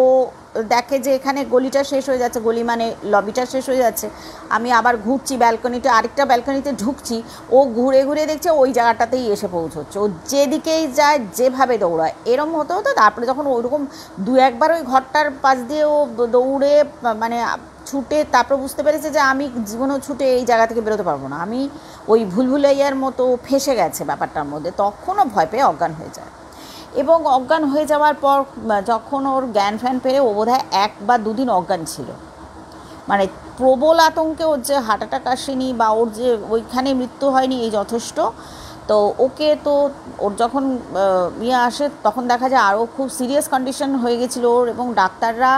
দেখে যে এখানে গলিটা শেষ হয়ে যাচ্ছে, গলি মানে লবিটা শেষ হয়ে যাচ্ছে, আমি আবার ঘুরছি ব্যালকনিতে, আরেকটা ব্যালকনিতে ঢুকছি, ও ঘুরে ঘুরে দেখছে ওই জায়গাটাতেই এসে পৌঁছচ্ছে। ও যেদিকেই যায়, যেভাবে দৌড়ায়, এরম হতে তারপরে যখন ওইরকম দু একবার ওই ঘরটার পাশ দিয়ে ও দৌড়ে মানে ছুটে তারপর বুঝতে পেরেছে যে আমি জীবনেও ছুটে এই জায়গা থেকে বেরোতে পারবো না, আমি ওই ভুলভুলাইয়ার মতো ফেসে গেছে ব্যাপারটার মধ্যে। তখনও ভয় পেয়ে অজ্ঞান হয়ে যায়, এবং অজ্ঞান হয়ে যাওয়ার পর যখন ওর জ্ঞান ফ্যান পেরে, ও বোধহয় 1 বা 2 দিন অজ্ঞান ছিল, মানে প্রবল আতঙ্কে ওর যে হার্ট অ্যাটাক আসেনি বা ওর যে ওইখানে মৃত্যু হয়নি এই যথেষ্ট। তো ওকে তো ওর যখন আসে তখন দেখা যায় আরও খুব সিরিয়াস কন্ডিশন হয়ে গেছিলো ওর, এবং ডাক্তাররা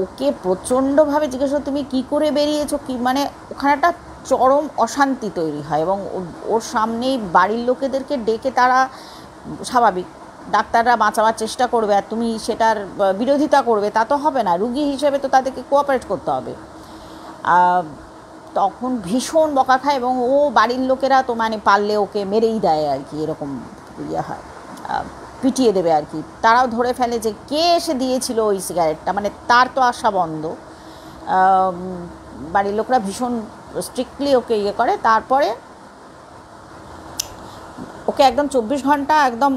ওকে প্রচণ্ডভাবে জিজ্ঞেস করে তুমি কী করে বেরিয়েছো, কি মানে ওখানে একটা চরম অশান্তি তৈরি হয়, এবং ওর সামনেই বাড়ির লোকেদেরকে ডেকে, তারা স্বাভাবিক ডাক্তাররা বাঁচাবার চেষ্টা করবে আর তুমি সেটার বিরোধিতা করবে, তা তো হবে না, রুগী হিসেবে তো তাদেরকে কোঅপারেট করতে হবে। তখন ভীষণ বকা খায়, এবং ও বাড়ির লোকেরা তো মানে পারলে ওকে মেরেই দেয় আর কি, এরকম ইয়ে হয়, পিটিয়ে দেবে আর কি। তারাও ধরে ফেলে যে কে এসে দিয়েছিল ওই সিগারেটটা, মানে তার তো আসা বন্ধ। বাড়ির লোকরা ভীষণ স্ট্রিক্টলি ওকে ইয়ে করে। তারপরে ওকে একদম 24 ঘন্টা একদম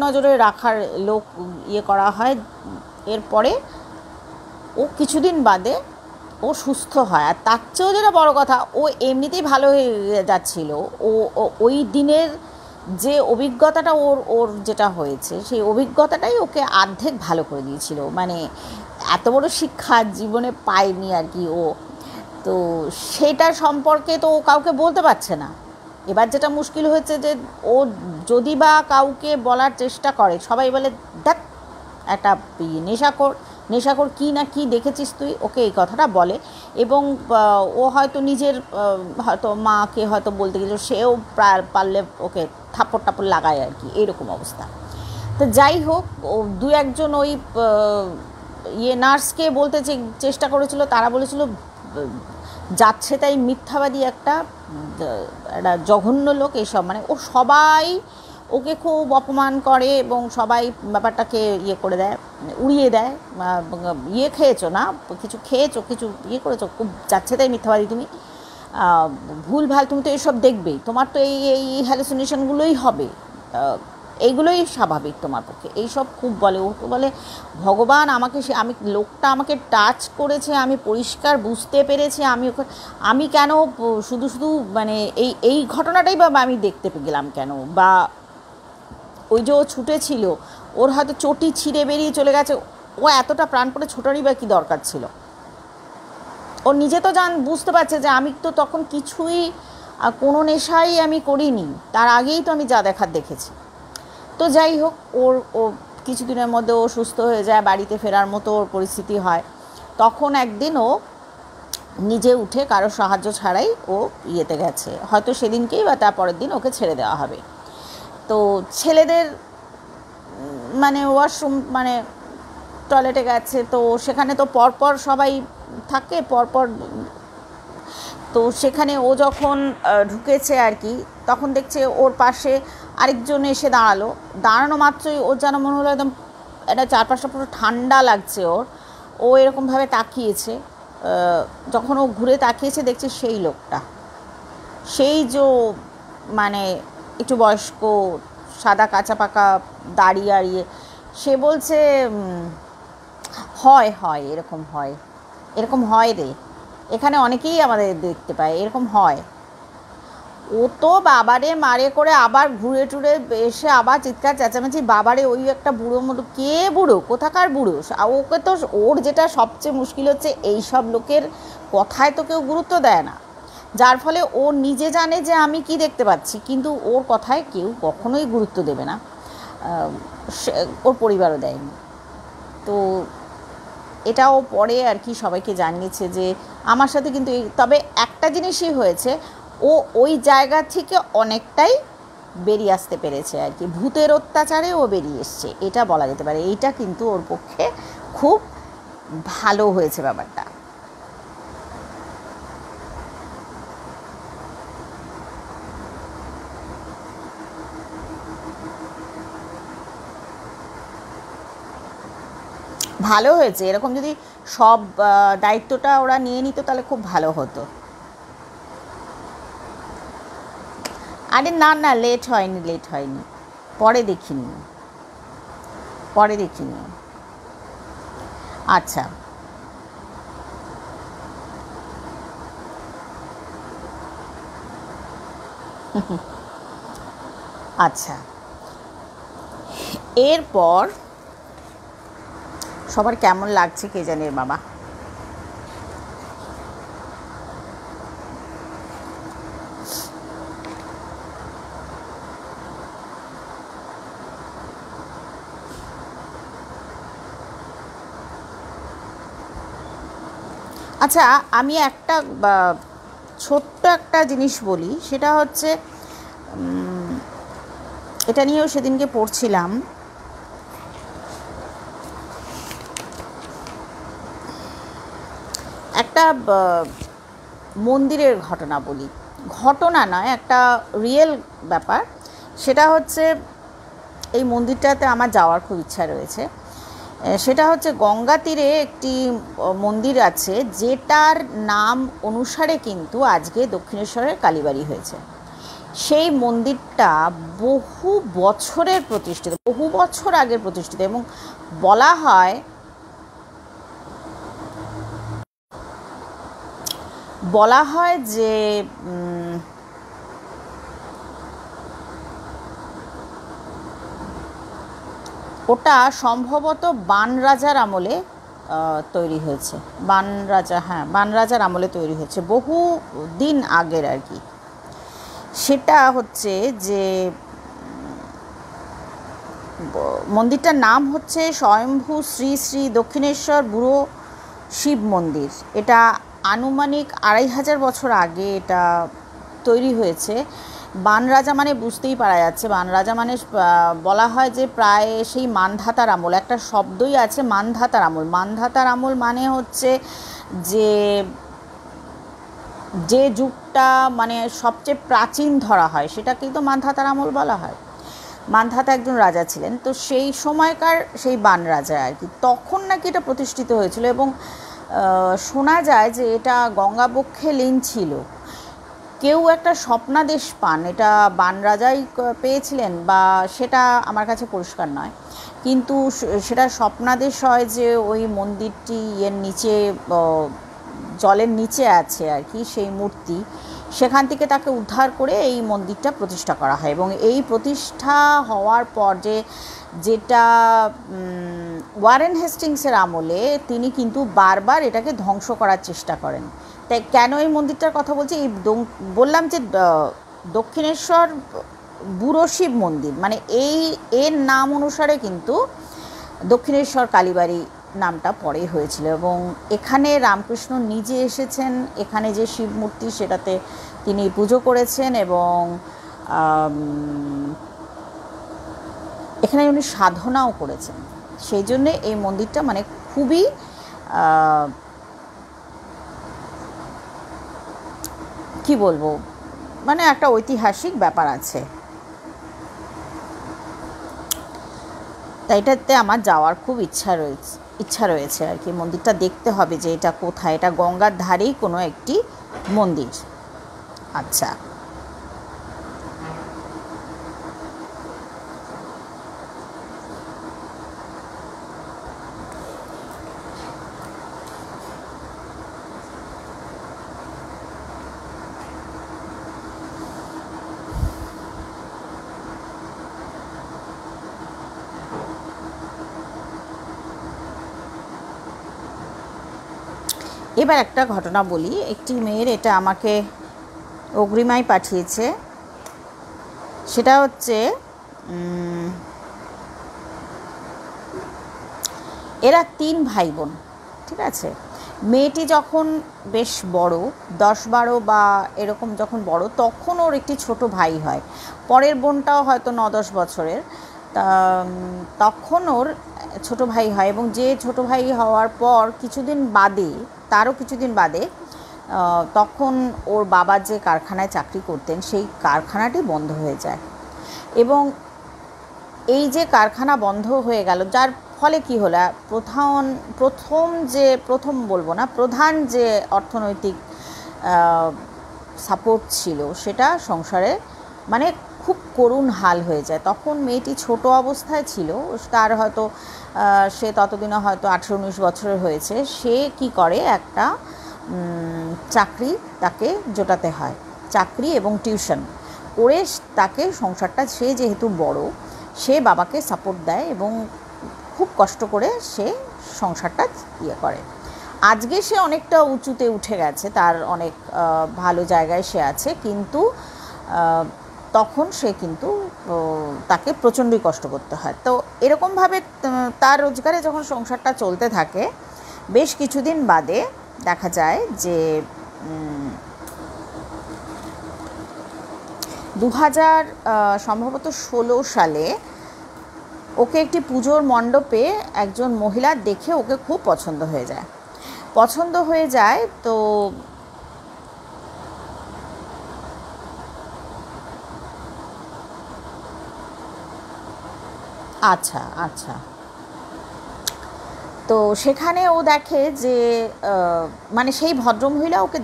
নজরে রাখার লোক ইয়ে করা হয়। এরপরে ও কিছুদিন বাদে ও সুস্থ হয়। আর তার চেয়েও যেটা বড়ো কথা, ও এমনিতেই ভালো হয়ে যাচ্ছিল। ওই দিনের যে অভিজ্ঞতাটা ওর যেটা হয়েছে, সেই অভিজ্ঞতাটাই ওকে অর্ধেক ভালো করে দিয়েছিল। মানে এত বড় শিক্ষা জীবনে পায়নি আর কি ও। তো সেটা সম্পর্কে তো ও কাউকে বলতে পারছে না। এবার যেটা মুশকিল হয়েছে যে ও যদি বা কাউকে বলার চেষ্টা করে, সবাই বলে দেখ একটা নেশাখোর, নেশাখোর কী না কী দেখেছিস তুই, ওকে এই কথাটা বলে। এবং ও হয়তো নিজের হয়তো মাকে হয়তো বলতে গেছিল, সেও পারলে ওকে থাপ্পড় টাপ্পড় লাগায় আর কি, এরকম অবস্থা। তো যাই হোক, ও দু একজন ওই নার্সকে বলতে চেষ্টা করেছিল, তারা বলেছিল যাচ্ছে তাই মিথ্যাবাদী একটা জঘন্য লোক এইসব, মানে ও সবাই ওকে খুব অপমান করে এবং সবাই ব্যাপারটাকে করে দেয়, উড়িয়ে দেয়। খেয়েছো না, কিছু খেয়েছো, কিছু করেছো, খুব যাচ্ছে তাই মিথ্যাবাদী তুমি, ভুল ভাল, তুমি তো এইসব দেখবেই, তোমার তো এই এই হ্যালুসিনেশনগুলোই হবে, এইগুলোই স্বাভাবিক তোমার পক্ষে, এইসব খুব বলে। ও তো বলে ভগবান আমাকে, আমি লোকটা আমাকে টাচ করেছে, আমি পরিষ্কার বুঝতে পেরেছি, আমি কেন শুধু শুধু মানে এই ঘটনাটাই বা আমি দেখতে গেলাম কেন, বা ওই যে ও ছুটেছিল, ওর হয়তো চটি ছিঁড়ে বেরিয়ে চলে গেছে, ও এতটা প্রাণপণে ছোটারই বা কী দরকার ছিল। ও নিজে তো বুঝতে পারছে যে আমি তো তখন কিছুই কোনো নেশাই আমি করিনি, তার আগেই তো আমি যা দেখার দেখেছি। তো যাই হোক, ও কিছুদিনের মধ্যে ও সুস্থ হয়ে যায়, বাড়িতে ফেরার মতো ওর পরিস্থিতি হয়। তখন একদিন ও নিজে উঠে কারো সাহায্য ছাড়াই ও গেছে, হয়তো সেদিনকেই বা তার পরের দিন ওকে ছেড়ে দেওয়া হবে। তো ছেলেদের মানে ওয়াশরুম মানে টয়লেটে গেছে, তো সেখানে তো পরপর সবাই থাকে পরপর, তো সেখানে ও যখন ঢুকেছে আর কি, তখন দেখছে ওর পাশে আরেকজন এসে দাঁড়ানো মাত্রই ওর যেন মনে হলো একদম একটা চারপাশটা পুরো ঠান্ডা লাগছে ওর। ও এরকমভাবে তাকিয়েছে, যখন ও ঘুরে তাকিয়েছে দেখছে সেই লোকটা, সেই যে মানে একটু বয়স্ক, সাদা কাঁচা পাকা দাড়ি আড়িয়ে, সে বলছে হয় হয় এরকম হয় রে, এখানে অনেকেই আমাদের দেখতে পায়, এরকম হয়। ও তো বাবারে মারে করে আবার ঘুরে টুরে এসে আবার চিৎকার চেঁচামেচি, বাবারে ওই একটা বুড়ো মতো, কে বুড়ো, কোথাকার বুড়ো, ওকে তো ওর যেটা সবচেয়ে মুশকিল হচ্ছে এইসব লোকের কথায় তো কেউ গুরুত্ব দেয় না, যার ফলে ও নিজে জানে যে আমি কি দেখতে পাচ্ছি, কিন্তু ওর কথায় কেউ কখনোই গুরুত্ব দেবে না, ওর পরিবারও দেয়নি। তো এটাও পরে আর কি সবাইকে জানিয়েছে যে আমার সাথে কিন্তু তবে একটা জিনিসই হয়েছে, ও ওই জায়গা থেকে অনেকটাই বেরিয়ে আসতে পেরেছে আর কি, ভূতের অত্যাচারে ও বেরিয়ে এসছে, এটা বলা যেতে পারে। এইটা কিন্তু ওর পক্ষে খুব ভালো হয়েছে ব্যাপারটা। ভালো হয়েছে, এরকম যদি সব দায়িত্বটা ওরা নিয়ে নিত তাহলে খুব ভালো হতো। আরে না না, লেট হয়নি, পরে দেখিনি। আচ্ছা, আচ্ছা, এরপর সবার কেমন লাগছে কে জানে বাবা। আচ্ছা, আমি একটা ছোট্ট একটা জিনিস বলি, সেটা হচ্ছে এটা নিয়েও সেদিনকে পড়ছিলাম। একটা মন্দিরের ঘটনা বলি, ঘটনা নয়, একটা রিয়েল ব্যাপার। সেটা হচ্ছে এই মন্দিরটাতে আমার যাওয়ার খুব ইচ্ছা রয়েছে। সেটা হচ্ছে গঙ্গা তীরে একটি মন্দির আছে, যেটার নাম অনুসারে কিন্তু আজকে দক্ষিণেশ্বরের কালীবাড়ি হয়েছে। সেই মন্দিরটা বহু বছরের প্রতিষ্ঠিত, বহু বছর আগের প্রতিষ্ঠিত, এবং বলা হয় যে ওটা সম্ভবত বান রাজার আমলে তৈরি হয়েছে। বান রাজা, হ্যাঁ, বান রাজার আমলে তৈরি হয়েছে, বহু দিন আগের আর কি। সেটা হচ্ছে যে মন্দিরটার নাম হচ্ছে স্বয়ম্ভু শ্রী শ্রী দক্ষিণেশ্বর বুড়ো শিব মন্দির। এটা আনুমানিক 2500 বছর আগে এটা তৈরি হয়েছে। বান রাজা মানে বুঝতেই পারা যাচ্ছে, বান রাজা মানে বলা হয় যে প্রায় সেই মানধাতার আমল, একটা শব্দই আছে মানধাতার আমল। মানধাতার আমল মানে হচ্ছে যে যে যুগটা মানে সবচেয়ে প্রাচীন ধরা হয় সেটাকেই তো মানধাতার আমল বলা হয়। মানধাতা একজন রাজা ছিলেন, তো সেই সময়কার সেই বান রাজা আর কি, তখন নাকি এটা প্রতিষ্ঠিত হয়েছিল। এবং শোনা যায় যে এটা গঙ্গাবক্ষে লীন ছিল। কেউ একটা স্বপ্নাদেশ পান, এটা বান রাজাই পেয়েছিলেন বা সেটা আমার কাছে পরিষ্কার নয়, কিন্তু সেটা স্বপ্নাদেশ হয় যে ওই মন্দিরটি এর নিচে জলের নিচে আছে আর কি সেই মূর্তি, সেখান থেকে তাকে উদ্ধার করে এই মন্দিরটা প্রতিষ্ঠা করা হয়। এবং এই প্রতিষ্ঠা হওয়ার পর যেটা ওয়ারেন হেস্টিংসের আমলে তিনি কিন্তু বারবার এটাকে ধ্বংস করার চেষ্টা করেন। তাই কেন এই মন্দিরটার কথা বলছি, এই বললাম যে দক্ষিণেশ্বর বুড়ো শিব মন্দির, মানে এর নাম অনুসারে কিন্তু দক্ষিণেশ্বর কালীবাড়ি নামটা পরে হয়েছিল। এবং এখানে রামকৃষ্ণ নিজে এসেছেন, এখানে যে শিব মূর্তি সেটাতে তিনি পুজো করেছেন এবং এখানে উনি সাধনাও করেছেন। সেই জন্যে এই মন্দিরটা মানে খুবই কি বলবো, মানে একটা ঐতিহাসিক ব্যাপার আছে। তাই এটাতে আমার যাওয়ার খুব ইচ্ছা রয়েছে আর কি। মন্দিরটা দেখতে হবে যে এটা কোথায়, এটা গঙ্গার ধারেই কোনো একটি মন্দির। আচ্ছা, এবার একটা ঘটনা বলি। একটি মেয়ের এটা আমাকে অগ্রিমায় পাঠিয়েছে। সেটা হচ্ছে এরা 3 ভাই বোন, ঠিক আছে। মেয়েটি যখন বেশ বড়, 10-12 বা এরকম যখন বড়, তখন ওর একটি ছোট ভাই হয়। পরের বোনটাও হয়তো 9-10 বছরের। তখন ওর ছোট ভাই হয় এবং যে ছোট ভাই হওয়ার পর তারও কিছুদিন বাদে তখন ওর বাবা যে কারখানায় চাকরি করতেন সেই কারখানাটি বন্ধ হয়ে যায়। এবং এই যে কারখানা বন্ধ হয়ে গেল, যার ফলে কি হলো, প্রধান যে অর্থনৈতিক সাপোর্ট ছিল সেটা সংসারে মানে খুব করুণ হাল হয়ে যায়। তখন মেয়েটি ছোট অবস্থায় ছিল, তার হয়তো সে ততদিনে হয়তো 18-19 বছরের হয়েছে। সে কি করে, একটা চাকরি তাকে জোটাতে হয়, চাকরি এবং টিউশন করে তাকে সংসারটা, সে যেহেতু বড়, সে বাবাকে সাপোর্ট দেয় এবং খুব কষ্ট করে সে সংসারটা করে। আজকে সে অনেকটা উঁচুতে উঠে গেছে, তার অনেক ভালো জায়গায় সে আছে, কিন্তু তখন সে কিন্তু তাকে প্রচণ্ডই কষ্ট করতে হয়। তো এরকমভাবে তার রোজগারে যখন সংসারটা চলতে থাকে, বেশ কিছুদিন বাদে দেখা যায় যে 2000 সম্ভবত 16 সালে ওকে একটি পুজোর মণ্ডপে একজন মহিলা দেখে ওকে খুব পছন্দ হয়ে যায়। তো আচ্ছা, তো সেখানে ও দেখে যে মানে সেই ভদ্রমহিলা ওকে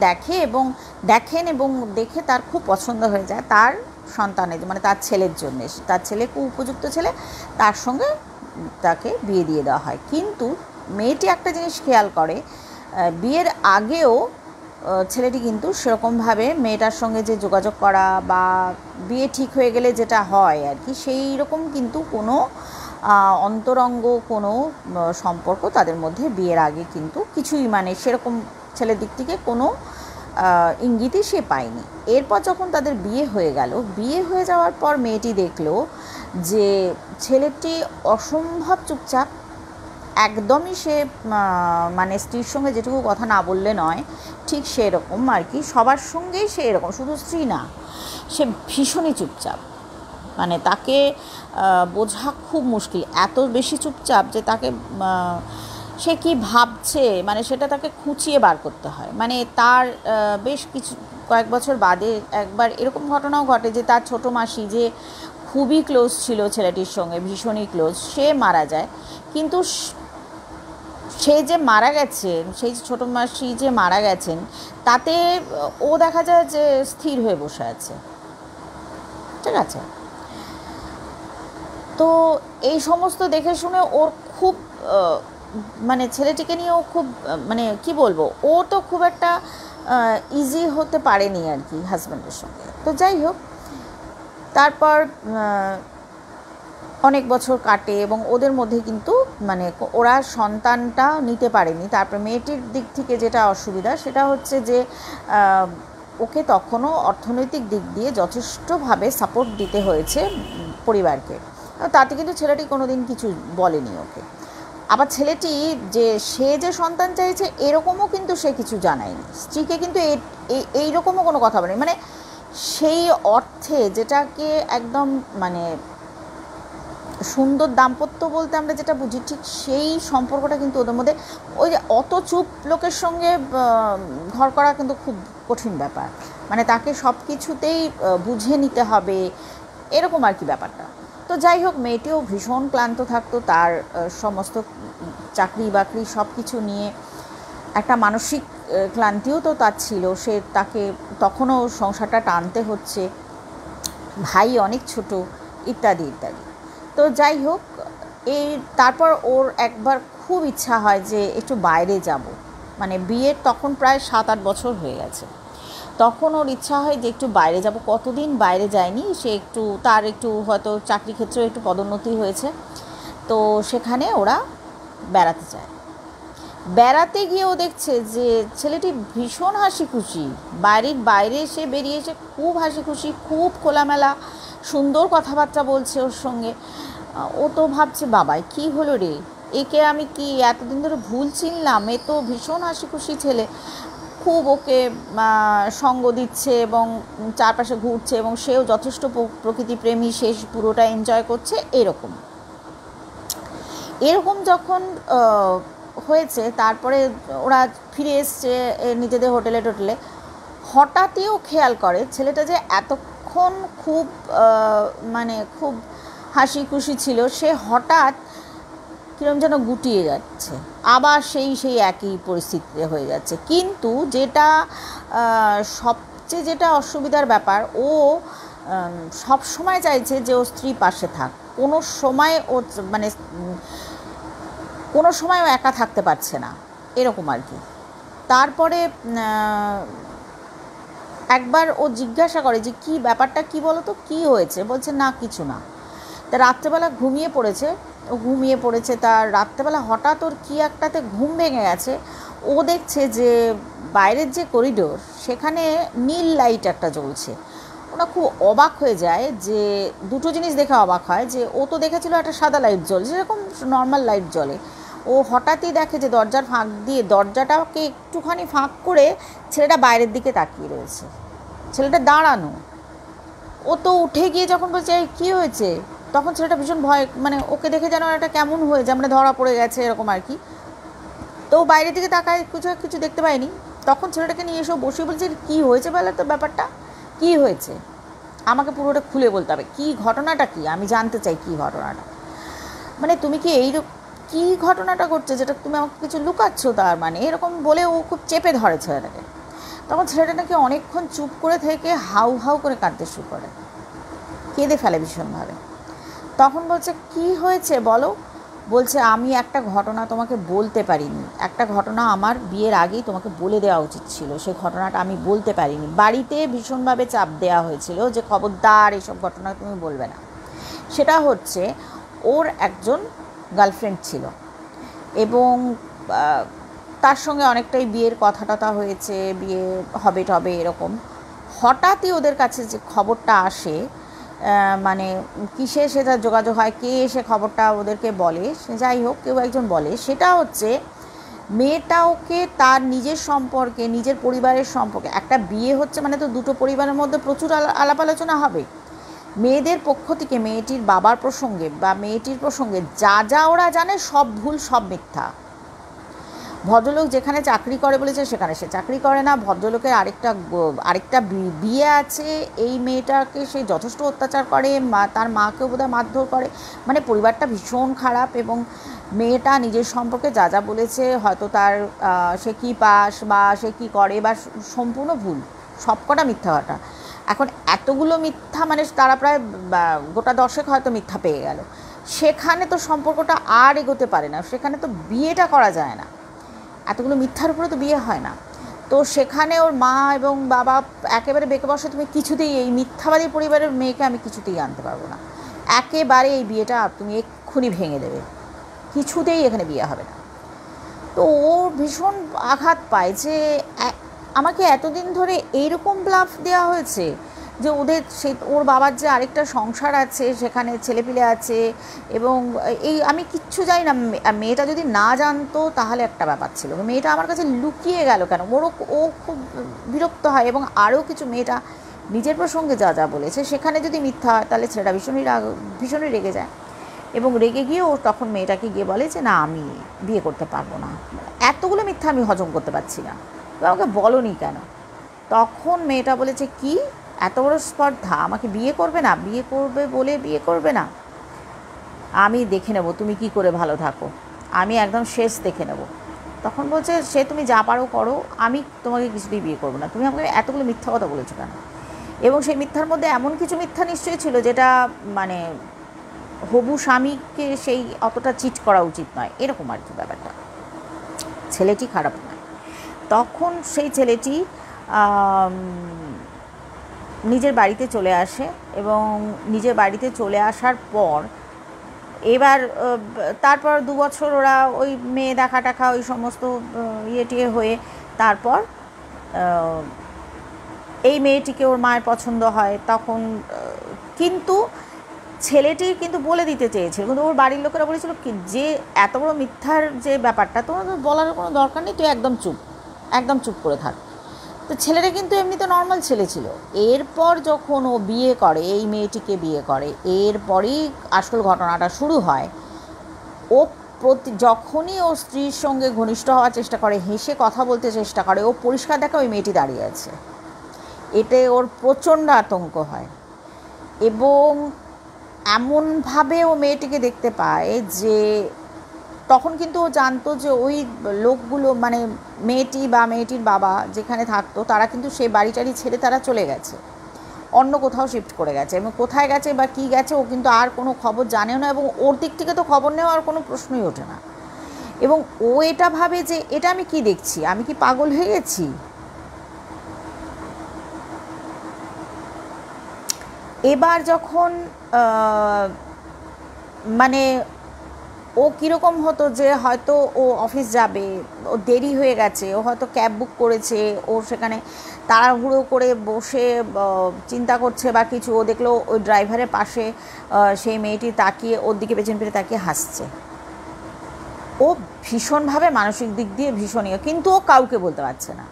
দেখেন এবং দেখে তার খুব পছন্দ হয়ে যায় তার সন্তানের, মানে তার ছেলের জন্য। তার ছেলে খুব উপযুক্ত ছেলে, তার সঙ্গে তাকে বিয়ে দিয়ে দেওয়া হয়। কিন্তু মেয়েটি একটা জিনিস খেয়াল করে, বিয়ের আগেও ছেলেটি কিন্তু সেরকমভাবে মেয়েটার সঙ্গে যে যোগাযোগ করা বা বিয়ে ঠিক হয়ে গেলে যেটা হয় আর কি, সেই রকম কিন্তু কোনো অন্তরঙ্গ কোনো সম্পর্ক তাদের মধ্যে বিয়ের আগে কিন্তু কিছুই মানে সেরকম ছেলের দিক থেকে কোনো ইঙ্গিতই সে পায়নি। এরপর যখন তাদের বিয়ে হয়ে গেল, বিয়ে হয়ে যাওয়ার পর মেয়েটি দেখলো যে ছেলেটি অসম্ভব চুপচাপ, একদমই সে মানে স্ত্রীর সঙ্গে যেটুকু কথা না বললে নয়, ঠিক সেরকম আর কি, সবার সঙ্গেই সে এরকম, শুধু স্ত্রী না, সে ভীষণই চুপচাপ, মানে তাকে বোঝা খুব মুশকিল, এত বেশি চুপচাপ যে তাকে সে কি ভাবছে মানে সেটা তাকে খুঁচিয়ে বার করতে হয়। মানে তার বেশ কয়েক বছর বাদে একবার এরকম ঘটনাও ঘটে যে তার ছোটো মাসি, যে খুবই ক্লোজ ছিল ছেলেটির সঙ্গে, ভীষণই ক্লোজ, সে মারা যায়। কিন্তু সে যে মারা গেছেন, সেই ছোটো মাসি যে মারা গেছেন, তাতে ও দেখা যায় যে স্থির হয়ে বসে আছে, ঠিক আছে। তো এই সমস্ত দেখে শুনে ওর খুব মানে ছেলেটিকে নিয়েও খুব মানে কি বলবো, ও তো খুব একটা ইজি হতে পারেনি আর কি হাজব্যান্ডের সঙ্গে। তো যাই হোক, তারপর অনেক বছর কাটে এবং ওদের মধ্যে কিন্তু মানে ওরা সন্তানটা নিতে পারেনি। তারপর মেয়েটির দিক থেকে যেটা অসুবিধা সেটা হচ্ছে যে ওকে তখনও অর্থনৈতিক দিক দিয়ে যথেষ্টভাবে সাপোর্ট দিতে হয়েছে পরিবারকে, তাতে কিন্তু ছেলেটি কোনো দিন কিছু বলেনি ওকে। আবার ছেলেটি যে সে যে সন্তান চাইছে এরকমও কিন্তু সে কিছু জানায়নি স্ত্রীকে, কিন্তু এইরকমও কোনো কথা বলেনি। মানে সেই অর্থে যেটাকে একদম মানে সুন্দর দাম্পত্য বলতে আমরা যেটা বুঝি, ঠিক সেই সম্পর্কটা কিন্তু ওদের মধ্যে, ওই যে অত চুপ লোকের সঙ্গে ঘর করা কিন্তু খুব কঠিন ব্যাপার, মানে তাকে সব কিছুতেই বুঝে নিতে হবে, এরকম আর কি ব্যাপারটা। তো যাই হোক, মেয়েটিও ভীষণ ক্লান্ত থাকতো, তার সমস্ত চাকরি বাকরি সব কিছু নিয়ে একটা মানসিক ক্লান্তিও তো তার ছিল, তাকে তখনও সংসারটা টানতে হচ্ছে, ভাই অনেক ছোট, ইত্যাদি ইত্যাদি। তো যাই হোক, তারপর ওর একবার খুব ইচ্ছা হয় যে একটু বাইরে যাব, মানে বিয়ের তখন প্রায় 7-8 বছর হয়ে গেছে, তখন ওর ইচ্ছা হয় যে একটু বাইরে যাব, কতদিন বাইরে যায়নি সে, তার একটু হয়তো চাকরি ক্ষেত্রেও একটু পদোন্নতি হয়েছে, তো সেখানে ওরা বেড়াতে যায়। বেড়াতে গিয়েও দেখছে যে ছেলেটি ভীষণ হাসি খুশি, বাড়ির বাইরে এসে বেরিয়ে এসে খুব হাসি খুশি, খুব খোলামেলা সুন্দর কথাবার্তা বলছে ওর সঙ্গে। ও তো ভাবছে, বাবাই কী হলো রে, একে আমি কি এতদিন ধরে ভুল চিনলাম, এ তো ভীষণ হাসি খুশি ছেলে, খুব ওকে সঙ্গ দিচ্ছে এবং চারপাশে ঘুরছে এবং সেও যথেষ্ট প্রকৃতিপ্রেমী, সে পুরোটা এনজয় করছে। এরকম যখন হয়েছে, তারপরে ওরা ফিরে এসছে নিজেদের হোটেলে, হঠাৎই ও খেয়াল করে ছেলেটা যে এতক্ষণ খুব মানে খুব হাসি খুশি ছিল, সে হঠাৎ কীরকম যেন গুটিয়ে যাচ্ছে, আবার সেই একই পরিস্থিতিতে হয়ে যাচ্ছে। কিন্তু যেটা অসুবিধার ব্যাপার, ও সব সময় চাইছে যে ও স্ত্রী পাশে থাক, কোনো সময় ও একা থাকতে পারছে না, এরকম আর কি। তারপরে একবার ও জিজ্ঞাসা করে যে কি ব্যাপারটা, কি বলো তো, কী হয়েছে? বলছে না কিছু না। তা রাত্রেবেলা ঘুমিয়ে পড়েছে, তার রাত্রেবেলা হঠাৎ ওর কী একটাতে ঘুম ভেঙে গেছে, ও দেখছে যে বাইরের যে করিডোর সেখানে নীল লাইট একটা জ্বলছে। ওরা খুব অবাক হয়ে যায়, যে দুটো জিনিস দেখে অবাক হয়, যে ও তো দেখেছিল একটা সাদা লাইট জ্বলছে, যেরকম নর্মাল লাইট জ্বলে, ও হঠাৎই দেখে যে দরজার ফাঁক দিয়ে, দরজাটাকে একটুখানি ফাঁক করে ছেলেটা বাইরের দিকে তাকিয়ে রয়েছে, ছেলেটা দাঁড়ানো। ও তো উঠে গিয়ে যখন বলছে এই কী হয়েছে, তখন ছেলেটা ভীষণ ভয়, মানে ওকে দেখে যেন একটা কেমন হয়ে যায়, মানে ধরা পড়ে গেছে এরকম আর কি। তো বাইরের দিকে তাকায়, কিছু দেখতে পায়নি। তখন ছেলেটাকে নিয়ে এসে বসে বলছে কী হয়েছে বলে, তো ব্যাপারটা কী হয়েছে, আমাকে পুরোটা খুলে বলতে হবে, কী ঘটনাটা কী, আমি জানতে চাই কী ঘটনাটা, মানে তুমি কি কী ঘটনাটা ঘটছে যেটা তুমি আমাকে কিছু লুকাচ্ছ, তার মানে এরকম বলে ও খুব চেপে ধরে ছেলেটাকে। তখন ছেলেটা নাকি অনেকক্ষণ চুপ করে থেকে হাউ হাউ করে কাঁদতে শুরু করে, কেঁদে ফেলে ভীষণভাবে। তখন বলছে কি হয়েছে বলো? বলছে আমি একটা ঘটনা তোমাকে বলতে পারিনি, একটা ঘটনা আমার বিয়ের আগেই তোমাকে বলে দেওয়া উচিত ছিল, সেই ঘটনাটা আমি বলতে পারিনি। বাড়িতে ভীষণভাবে চাপ দেওয়া হয়েছিল যে খবরদার এসব ঘটনা তুমি বলবে না। সেটা হচ্ছে, ও ওর একজন গার্লফ্রেন্ড ছিল এবং তার সঙ্গে অনেকটাই বিয়ের কথা টথা হয়েছে, বিয়ে হবে টবে এরকম। হঠাৎই ওদের কাছে যে খবরটা আসে, মানে কিসে সেটা যোগাযোগ হয়, কে এসে খবরটা ওদেরকে বলে, সে যাই হোক কেউ একজন বলে, সেটা হচ্ছে মেয়েটা ওকে তার নিজের সম্পর্কে, নিজের পরিবারের সম্পর্কে, একটা বিয়ে হচ্ছে মানে তো দুটো পরিবারের মধ্যে প্রচুর আলাপ আলোচনা হবে, মেয়েদের পক্ষ থেকে মেয়েটির বাবার প্রসঙ্গে বা মেয়েটির প্রসঙ্গে যা যা ওরা জানে সব ভুল, সব মিথ্যা। ভদ্রলোক যেখানে চাকরি করে বলেছে সেখানে সে চাকরি করে না, ভদ্রলোকের আরেকটা বিয়ে আছে, এই মেয়েটাকে সে যথেষ্ট অত্যাচার করে, তার মাকেও বোধহয় মারধর করে, মানে পরিবারটা ভীষণ খারাপ। এবং মেয়েটা নিজের সম্পর্কে যা যা বলেছে, হয়তো তার সে কী পাস বা সে কী করে বা সম্পূর্ণ ভুল, সবকটা মিথ্যা কথা। এখন এতগুলো মিথ্যা, মানে তারা প্রায় গোটা 10 হয়তো মিথ্যা পেয়ে গেল, সেখানে তো সম্পর্কটা আর এগোতে পারে না, সেখানে তো বিয়েটা করা যায় না, এতগুলো মিথ্যার উপরে তো বিয়ে হয় না। তো সেখানে ওর মা এবং বাবা একেবারে বেঁকে বসে, তুমি কিছুতেই এই মিথ্যাবাদী পরিবারের মেয়েকে আমি কিছুতেই আনতে পারবো না, একেবারে এই বিয়েটা তুমি এক্ষুনি ভেঙে দেবে, কিছুতেই এখানে বিয়ে হবে না। তো ও ভীষণ আঘাত পায় যে আমাকে এতদিন ধরে এইরকম ব্লাফ দেওয়া হয়েছে, যে ওর বাবার যে আরেকটা সংসার আছে, সেখানে ছেলেপিলে আছে, এবং এই আমি কিচ্ছু জানি না। মেয়েটা যদি না জানতো তাহলে একটা ব্যাপার ছিল, মেয়েটা আমার কাছে লুকিয়ে গেল কেন, ও খুব বিরক্ত হয়। এবং আরও কিছু, মেয়েটা নিজের প্রসঙ্গে যা যা বলেছে সেখানে যদি মিথ্যা হয় তাহলে ছেলেটা ভীষণই রেগে যায়, এবং রেগে গিয়ে ও তখন মেয়েটাকে গিয়ে বলে যে না, আমি বিয়ে করতে পারবো না, এতগুলো মিথ্যা আমি হজম করতে পারছি না, আমাকে বলোনি কেন। তখন মেয়েটা বলেছে, কি এত বড় স্পর্ধা, আমাকে বিয়ে করবে না, বিয়ে করবে বলে বিয়ে করবে না, আমি দেখে নেব তুমি কি করে ভালো থাকো, আমি একদম শেষ দেখে নেব। তখন বলছে, সে তুমি যা পারো করো, আমি তোমাকে কিছুতেই বিয়ে করবো না, তুমি আমাকে এতগুলো মিথ্যা কথা বলেছো কেন। এবং সেই মিথ্যার মধ্যে এমন কিছু মিথ্যা নিশ্চয়ই ছিল যেটা মানে হবু স্বামীকে সেই অতটা চিট করা উচিত নয়, এরকম আর কি ব্যাপারটা। ছেলেটি খারাপ নয়। তখন সেই ছেলেটি নিজের বাড়িতে চলে আসে, এবং নিজের বাড়িতে চলে আসার পর এবার তারপর 2 বছর ওরা ওই মেয়ে দেখা টাকা ওই সমস্ত টিয়ে হয়ে, তারপর এই মেয়েটিকে ওর মায়ের পছন্দ হয়। তখন কিন্তু ছেলেটি কিন্তু বলে দিতে চেয়েছিল, কিন্তু ওর বাড়ির লোকেরা বলেছিল কি, যে এত বড় মিথ্যার যে ব্যাপারটা, তোমার বলার কোনো দরকার নেই, তুই একদম চুপ করে থাক। তো ছেলেটা কিন্তু এমনিতে নর্মাল ছেলে ছিল। এরপর যখন ও বিয়ে করে, এই মেয়েটিকে বিয়ে করে, এরপরই আসল ঘটনাটা শুরু হয়। ও যখনই ও স্ত্রীর সঙ্গে ঘনিষ্ঠ হওয়ার চেষ্টা করে, হেসে কথা বলতে চেষ্টা করে, ও পরিষ্কার দেখা ওই মেয়েটি দাঁড়িয়ে আছে, এতে ওর প্রচণ্ড আতঙ্ক হয়। এবং এমনভাবে ও মেয়েটিকে দেখতে পায় যে তখন কিন্তু ও জানতো যে ওই লোকগুলো, মানে মেয়েটি বা মেয়েটির বাবা যেখানে থাকতো, তারা কিন্তু সেই বাড়িটারি ছেড়ে তারা চলে গেছে, অন্য কোথাও শিফট করে গেছে, এবং কোথায় গেছে বা কী গেছে ও কিন্তু আর কোনো খবর জানেও না, এবং ওর দিক থেকে তো খবর নেওয়ার কোনো প্রশ্নই ওঠে না। এবং ও এটা ভাবে যে এটা আমি কি দেখছি, আমি কি পাগল হয়ে গেছি। এবার যখন মানে ও কীরকম হতো যে হয়তো ও অফিস যাবে, ও দেরি হয়ে গেছে, ও হয়তো ক্যাব বুক করেছে, ও সেখানে তাড়াহুড়ো করে বসে চিন্তা করছে বা কিছু, ও দেখলো ওই ড্রাইভারের পাশে সেই মেয়েটি তাকিয়ে ওর দিকে পেছন ফিরে তাকিয়ে হাসছে, ও ভীষণভাবে মানসিক দিক দিয়ে ভীষণীয়, কিন্তু ও কাউকে বলতে পারছে না।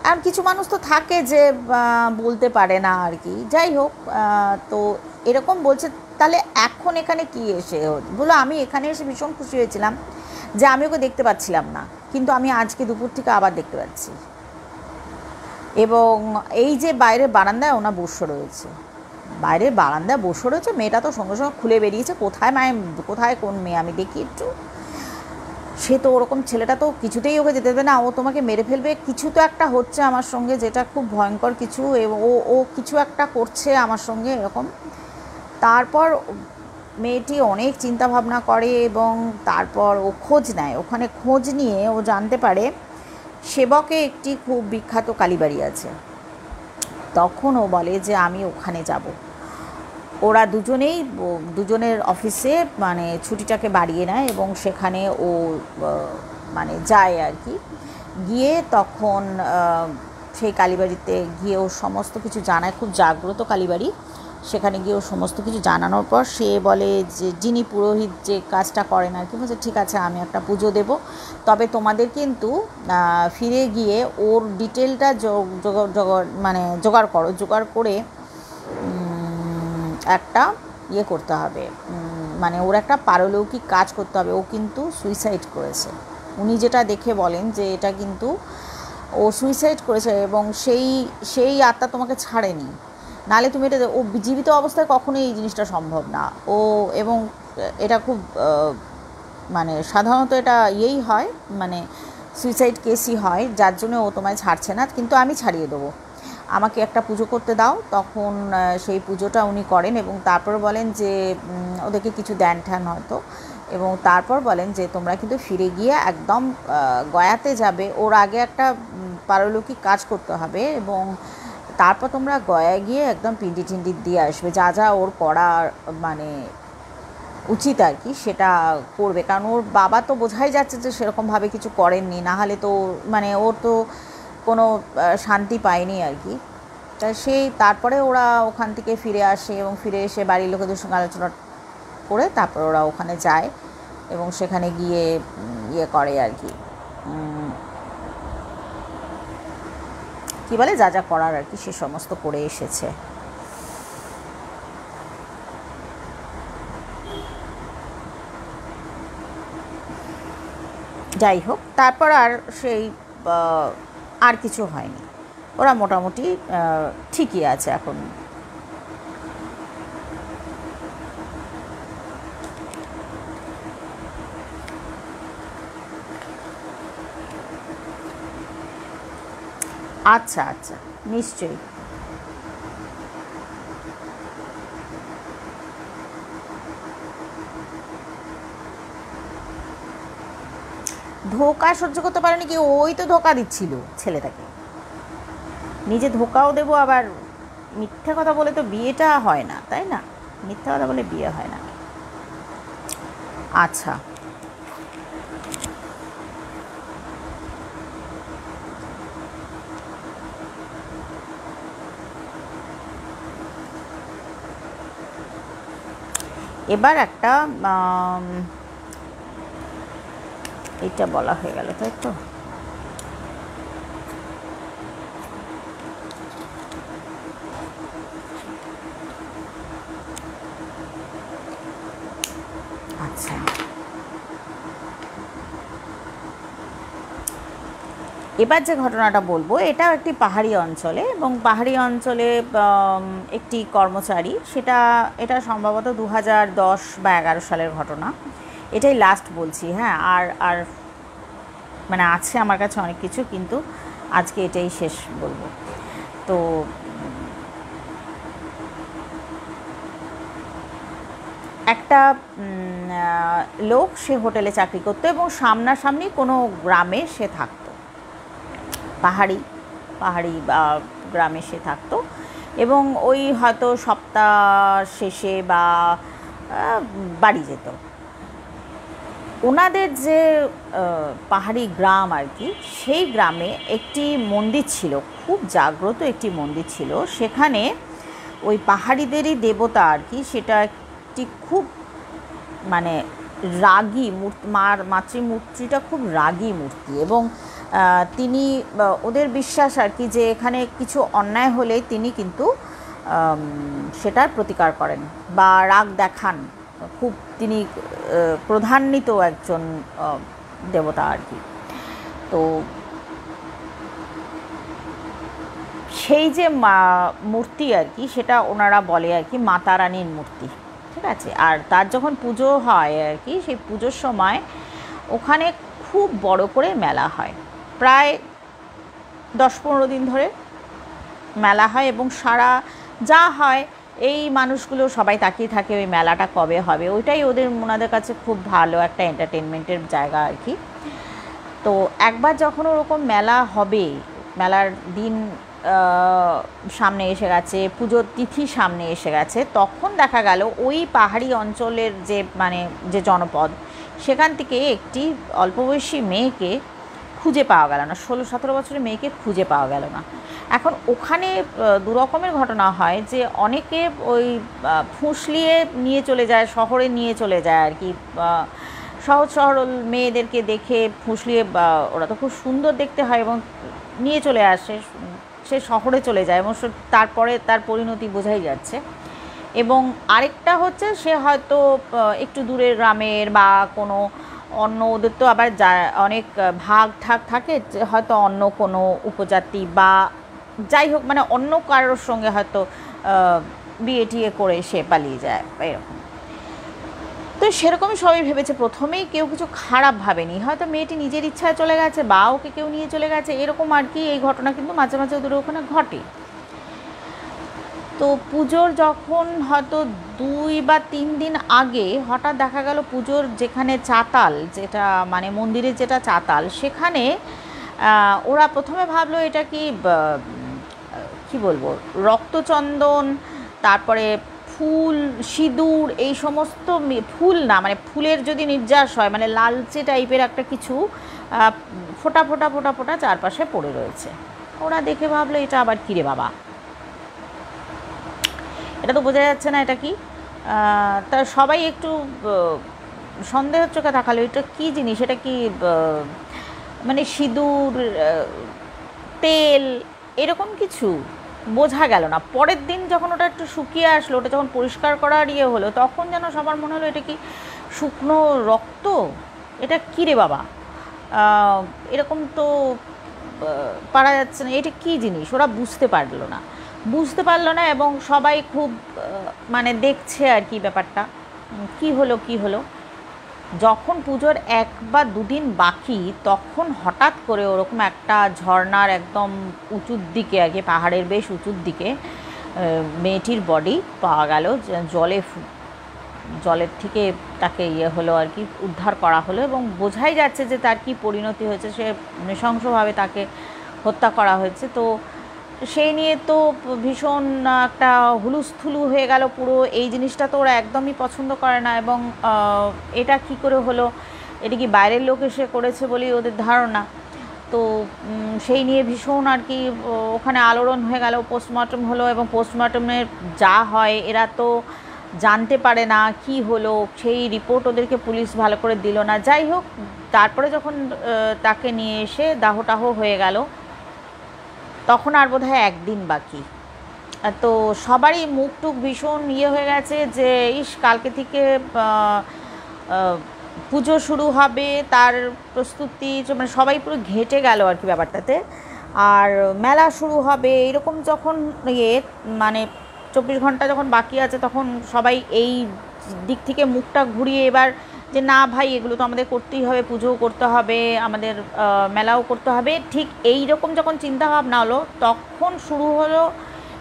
আর কিছু মানুষ তো থাকে যে বলতে পারে না আর কি, যাই হোক। তো এরকম বলছে, তাহলে এখন এখানে কি এসে বলো, আমি এখানে এসে ভীষণ খুশি হয়েছিলাম যে আমি ওকে দেখতে পাচ্ছিলাম না, কিন্তু আমি আজকে দুপুর থেকে আবার দেখতে পাচ্ছি। এবং এই যে বাইরের বারান্দায় ওনা বসে রয়েছে, বাইরের বারান্দায় বসে রয়েছে, মেয়েটা তো সঙ্গে সঙ্গে খুলে বেরিয়েছে, কোথায় কোন মেয়ে আমি দেখি একটু। সে তো ওরকম ছেলেটা তো কিছুতেই ওকে যেতে দেবে না, ও তোমাকে মেরে ফেলবে, কিছু তো একটা হচ্ছে আমার সঙ্গে যেটা খুব ভয়ঙ্কর কিছু, ও কিছু একটা করছে আমার সঙ্গে এরকম। তারপর মেয়েটি অনেক চিন্তা ভাবনা করে, এবং তারপর ও খোঁজ নেয়, ওখানে খোঁজ নিয়ে ও জানতে পারে সেবকে একটি খুব বিখ্যাত কালীবাড়ি আছে। তখন ও বলে যে আমি ওখানে যাব। ওরা দুজনের অফিসে মানে ছুটিটাকে বাড়িয়ে নেয় এবং সেখানে ও মানে যায় আর কি। গিয়ে তখন সেই কালীবাড়িতে গিয়ে ও সমস্ত কিছু জানায়, খুব জাগ্রত কালীবাড়ি। সেখানে গিয়ে ও সমস্ত কিছু জানানোর পর সে বলে যে যিনি পুরোহিত যে কাজটা করেন আর কি, বলছে ঠিক আছে আমি একটা পুজো দেব, তবে তোমাদের কিন্তু ফিরে গিয়ে ওর ডিটেলটা মানে জোগাড় করে একটা ইয়ে করতে হবে, মানে ওর একটা পারলৌকিক কাজ করতে হবে। ও কিন্তু সুইসাইড করেছে, উনি যেটা দেখে বলেন যে এটা কিন্তু ও সুইসাইড করেছে এবং সেই আত্মা তোমাকে ছাড়েনি, নাহলে তুমি এটা ও জীবিত অবস্থায় কখনোই এই জিনিসটা সম্ভব না। ও এবং এটা খুব মানে সাধারণত এটা ইয়েই হয়, মানে সুইসাইড কেসই হয়, যার জন্য ও তোমায় ছাড়ছে না, কিন্তু আমি ছাড়িয়ে দেবো, আমাকে একটা পুজো করতে দাও। তখন সেই পুজোটা উনি করেন এবং তারপর বলেন যে ওদেরকে কিছু দেন ঠ্যান হয়তো, এবং তারপর বলেন যে তোমরা কিন্তু ফিরে গিয়ে একদম গয়াতে যাবে, ওর আগে একটা পারলৌকিক কাজ করতে হবে এবং তারপর তোমরা গয়ায় গিয়ে একদম পিন্ডি টিন্ডি দিয়ে আসবে, যা যা ওর করা মানে উচিত আর কি সেটা করবে। কারণ ওর বাবা তো বোঝাই যাচ্ছে যে সেরকমভাবে কিছু করেননি, না হলে তো মানে ওর তো কোনো শান্তি পায়নি আর কি। তা তারপরে ওরা ওখান থেকে ফিরে আসে এবং ফিরে এসে বাড়ির লোকেদের সঙ্গে আলোচনা করে তারপর ওরা ওখানে যায় এবং সেখানে গিয়ে ইয়ে করে আর কি, কী বলে যা যা করার আর কি সে সমস্ত করে এসেছে। যাই হোক, তারপর আর আর কিছু হয়নি, ওরা মোটামুটি ঠিকই আছে এখন। আচ্ছা আচ্ছা, নিশ্চয়ই। ধোঁকা সহ্য করতে পারেনি কি, ওই তো ধোঁকা দিচ্ছিল ছেলেটাকে, নিজে ধোঁকাও দেবো আবার মিথ্যা কথা বলে তো বিয়েটা হয় না, তাই না? মিথ্যা কথা বলে বিয়ে হয় না। আচ্ছা, এবার একটা এটা বলা হয়ে গেল, তাই তো? আচ্ছা, এবার যে ঘটনাটা বলবো এটাও একটি পাহাড়ি অঞ্চলে, এবং পাহাড়ি অঞ্চলে একটি কর্মচারী, এটা সম্ভবত 2010 বা 11 সালের ঘটনা, এটাই লাস্ট বলছি। হ্যাঁ, আর মানে আছে আমার কাছে অনেক কিছু, কিন্তু আজকে এটাই শেষ বলবো। তো একটা লোক, সে হোটেলে চাকরি করতো এবং সামনাসামনি কোনো গ্রামে সে থাকতো, পাহাড়ি বা গ্রামে সে থাকতো, এবং ওই হয়তো সপ্তাহ শেষে বা বাড়ি যেত। ওনাদের যে পাহাড়ি গ্রাম আর কি, সেই গ্রামে একটি মন্দির ছিল, খুব জাগ্রত একটি মন্দির ছিল। সেখানে ওই পাহাড়িদেরই দেবতা আর কি, সেটা একটি খুব মানে রাগী মাতৃমূর্তিটা খুব রাগী মূর্তি, এবং তিনি ওদের বিশ্বাস আর কি যে এখানে কিছু অন্যায় হলে তিনি কিন্তু সেটার প্রতিকার করেন বা রাগ দেখান, খুব তিনি প্রধান্বিত একজন দেবতা আর কি। তো সেই যে মূর্তি আর কি, সেটা ওনারা বলে আর কি মাতা রানীর মূর্তি, ঠিক আছে। আর তার যখন পুজো হয় আর কি, সেই পুজোর সময় ওখানে খুব বড় করে মেলা হয়, প্রায় 10-15 দিন ধরে মেলা হয়, এবং সারা যা হয় এই মানুষগুলো সবাই তাকিয়ে থাকে ওই মেলাটা কবে হবে, ওইটাই ওনাদের কাছে খুব ভালো একটা এন্টারটেনমেন্টের জায়গা আর কি। তো একবার যখন ওরকম মেলা হবে, মেলার দিন সামনে এসে গেছে, পুজোর তিথি সামনে এসে গেছে, তখন দেখা গেল ওই পাহাড়ি অঞ্চলের যে মানে যে জনপদ, সেখান থেকে একটি অল্প বয়সী মেয়েকে খুঁজে পাওয়া গেল না, 16-17 বছরের মেয়েকে খুঁজে পাওয়া গেল না। এখন ওখানে দু রকমের ঘটনা হয়, যে অনেকে ওই ফুঁসলিয়ে নিয়ে চলে যায়, শহরে নিয়ে চলে যায় আর কি, সহজ সরল মেয়েদেরকে দেখে ফুঁসলিয়ে, ওরা তো খুব সুন্দর দেখতে হয়, এবং নিয়ে চলে আসে, সে শহরে চলে যায়, এবং তারপরে তার পরিণতি বোঝাই যাচ্ছে। এবং আরেকটা হচ্ছে, সে হয়তো একটু দূরের গ্রামের বা কোনো অন্য, ওদের তো আবার অনেক ভাগ ঠাক থাকে, হয়তো অন্য কোনো উপজাতি বা যাই হোক, মানে অন্য কারোর সঙ্গে হয়তো বিয়ে টিয়ে করে সে পালিয়ে যায় এরকম। তো সেরকমই সবাই ভেবেছে, প্রথমেই কেউ কিছু খারাপ ভাবেনি, হয়তো মেয়েটি নিজের ইচ্ছায় চলে গেছে বা ওকে কেউ নিয়ে চলে গেছে, এরকম আর কি। এই ঘটনা কিন্তু মাঝে মাঝে ওদের ওখানে ঘটে। তো পুজোর যখন হয়তো 2 বা 3 দিন আগে হঠাৎ দেখা গেল পুজোর যেখানে চাতাল, যেটা মানে মন্দিরের যেটা চাতাল, সেখানে ওরা প্রথমে ভাবলো এটা কি বলবো, রক্তচন্দন, তারপরে ফুল, সিঁদুর, এই সমস্ত ফুল না, মানে ফুলের যদি নির্যাস হয়, মানে লালচে টাইপের একটা কিছু ফোটা ফোটা ফোটা ফোটা চারপাশে পড়ে রয়েছে। ওরা দেখে ভাবলো এটা আবার কী রে বাবা, এটা তো বোঝা যাচ্ছে না এটা কি। তা সবাই একটু সন্দেহের চোখে তাকালো, এটা কী জিনিস, এটা কি মানে সিঁদুর, তেল, এরকম কিছু বোঝা গেল না। পরের দিন যখন ওটা একটু শুকিয়ে আসলো, ওটা যখন পরিষ্কার করার হলো, তখন যেন সবার মনে হলো এটা কি শুকনো রক্ত, এটা কী রে বাবা, এরকম তো পারা যাচ্ছে না, এটা কী জিনিস, ওরা বুঝতে পারলো না। এবং সবাই খুব মানে দেখছে আর কি ব্যাপারটা কি হলো। যখন পুজোর 1 বা 2 দিন বাকি, তখন হঠাৎ করে ওরকম একটা ঝর্ণার একদম উঁচুর দিকে আর কি, পাহাড়ের বেশ উঁচুর দিকে মেয়েটির বডি পাওয়া গেল। জলের থেকে তাকে হলো আর কি, উদ্ধার করা হলো, এবং বোঝাই যাচ্ছে যে তার কি পরিণতি হয়েছে, সে নৃশংসভাবে তাকে হত্যা করা হয়েছে। তো সেই নিয়ে তো ভীষণ একটা হুলুস্থুলু হয়ে গেল পুরো। এই জিনিসটা তো ওরা একদমই পছন্দ করে না, এবং এটা কি করে হলো, এটা কি বাইরের লোক এসে করেছে বলেই ওদের ধারণা। তো সেই নিয়ে ভীষণ আর কি ওখানে আলোড়ন হয়ে গেল। পোস্টমর্টম হলো, এবং পোস্টমর্টমের যা হয় এরা তো জানতে পারে না কি হলো, সেই রিপোর্ট ওদেরকে পুলিশ ভালো করে দিল না। যাই হোক, তারপরে যখন তাকে নিয়ে এসে দাহটাহ হয়ে গেল, তখন আর বোধহয় 1 দিন বাকি। তো সবারই মুখ টুক ভীষণ হয়ে গেছে যে ইস, কালকে থেকে পুজো শুরু হবে, তার প্রস্তুতি, মানে সবাই পুরো ঘেঁটে গেল আর কি ব্যাপারটাতে। আর মেলা শুরু হবে এরকম যখন মানে 24 ঘন্টা যখন বাকি আছে, তখন সবাই এই দিক থেকে মুখটা ঘুরিয়ে এবার যে না ভাই, এগুলো তো আমাদের করতেই হবে, পুজোও করতে হবে, আমাদের মেলাও করতে হবে, ঠিক এই রকম যখন চিন্তাভাবনা হলো, তখন শুরু হলো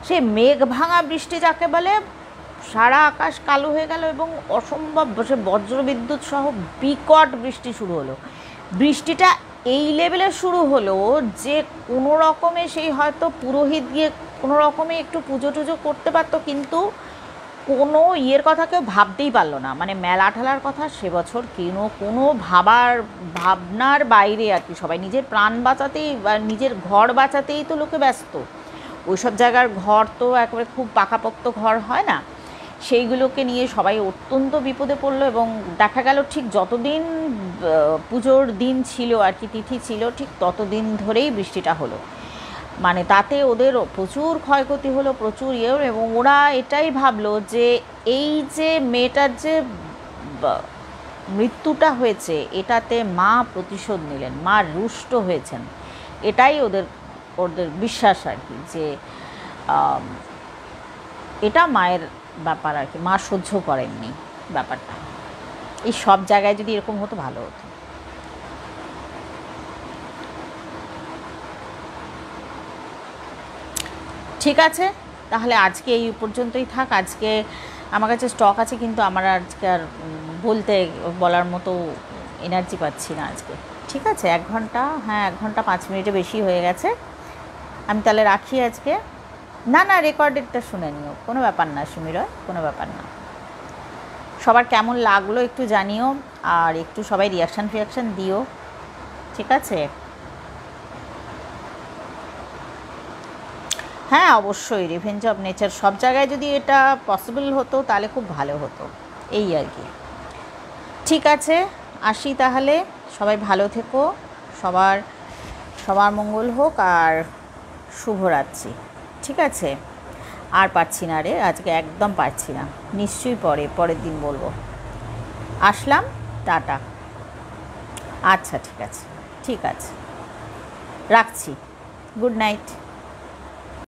সে মেঘ ভাঙা বৃষ্টি যাকে বলে। সারা আকাশ কালো হয়ে গেল, এবং অসম্ভব সে বজ্রবিদ্যুৎ সহ বিকট বৃষ্টি শুরু হলো। বৃষ্টিটা এই লেভেলে শুরু হলো যে কোনো রকমে সেই হয়তো পুরোহিত গিয়ে কোনো রকমে একটু পুজো টুজো করতে পারতো, কিন্তু কোনো কথা কেউ ভাবতেই পারলো না। মানে মেলা ঠেলার কথা সে বছর কোনো ভাবনার বাইরে আর কি। সবাই নিজের প্রাণ বাঁচাতেই বা নিজের ঘর বাঁচাতেই তো লোকে ব্যস্ত। ওইসব জায়গার ঘর তো একেবারে খুব পাকাপোক্ত ঘর হয় না, সেইগুলোকে নিয়ে সবাই অত্যন্ত বিপদে পড়লো। এবং দেখা গেল ঠিক যতদিন পুজোর দিন ছিল আর কি, তিথি ছিল, ঠিক ততদিন ধরেই বৃষ্টিটা হলো। মানে তাতে ওদের প্রচুর ক্ষয়ক্ষতি হলো, প্রচুর এবং ওরা এটাই ভাবলো যে এই যে মেয়েটার যে মৃত্যুটা হয়েছে, এটাতে মা প্রতিশোধ নিলেন, মা রুষ্ট হয়েছেন, এটাই ওদের বিশ্বাস আর কি, যে এটা মায়ের ব্যাপার আর কি, মা সহ্য করেননি ব্যাপারটা। এই সব জায়গায় যদি এরকম হতো ভালো হতো। ঠিক আছে, তাহলে আজকে এই পর্যন্তই থাক। আজকে আমার কাছে স্টক আছে, কিন্তু আমার আজকে আর বলার মতো এনার্জি পাচ্ছি না আজকে। ঠিক আছে, 1 ঘন্টা, হ্যাঁ 1 ঘন্টা 5 মিনিটে বেশি হয়ে গেছে। আমি তাহলে রাখি আজকে। না না, রেকর্ডেডটা শুনে নিও, কোনো ব্যাপার না সুমিরয়, কোনো ব্যাপার না। সবার কেমন লাগলো একটু জানিও, আর একটু সবাই রিয়াকশান দিও, ঠিক আছে? হ্যাঁ অবশ্যই, রিভেঞ্জ অফ নেচার সব জায়গায় যদি এটা পসিবল হতো তাহলে খুব ভালো হতো, এই আর কি। ঠিক আছে, আসি তাহলে, সবাই ভালো থেকো, সবার মঙ্গল হোক, আর শুভরাত্রি, ঠিক আছে? আর পারছি না রে, আজকে একদম পারছি না, নিশ্চয়ই পরের দিন বলবো। আসলাম, টাটা। আচ্ছা ঠিক আছে, ঠিক আছে, রাখছি, গুড নাইট।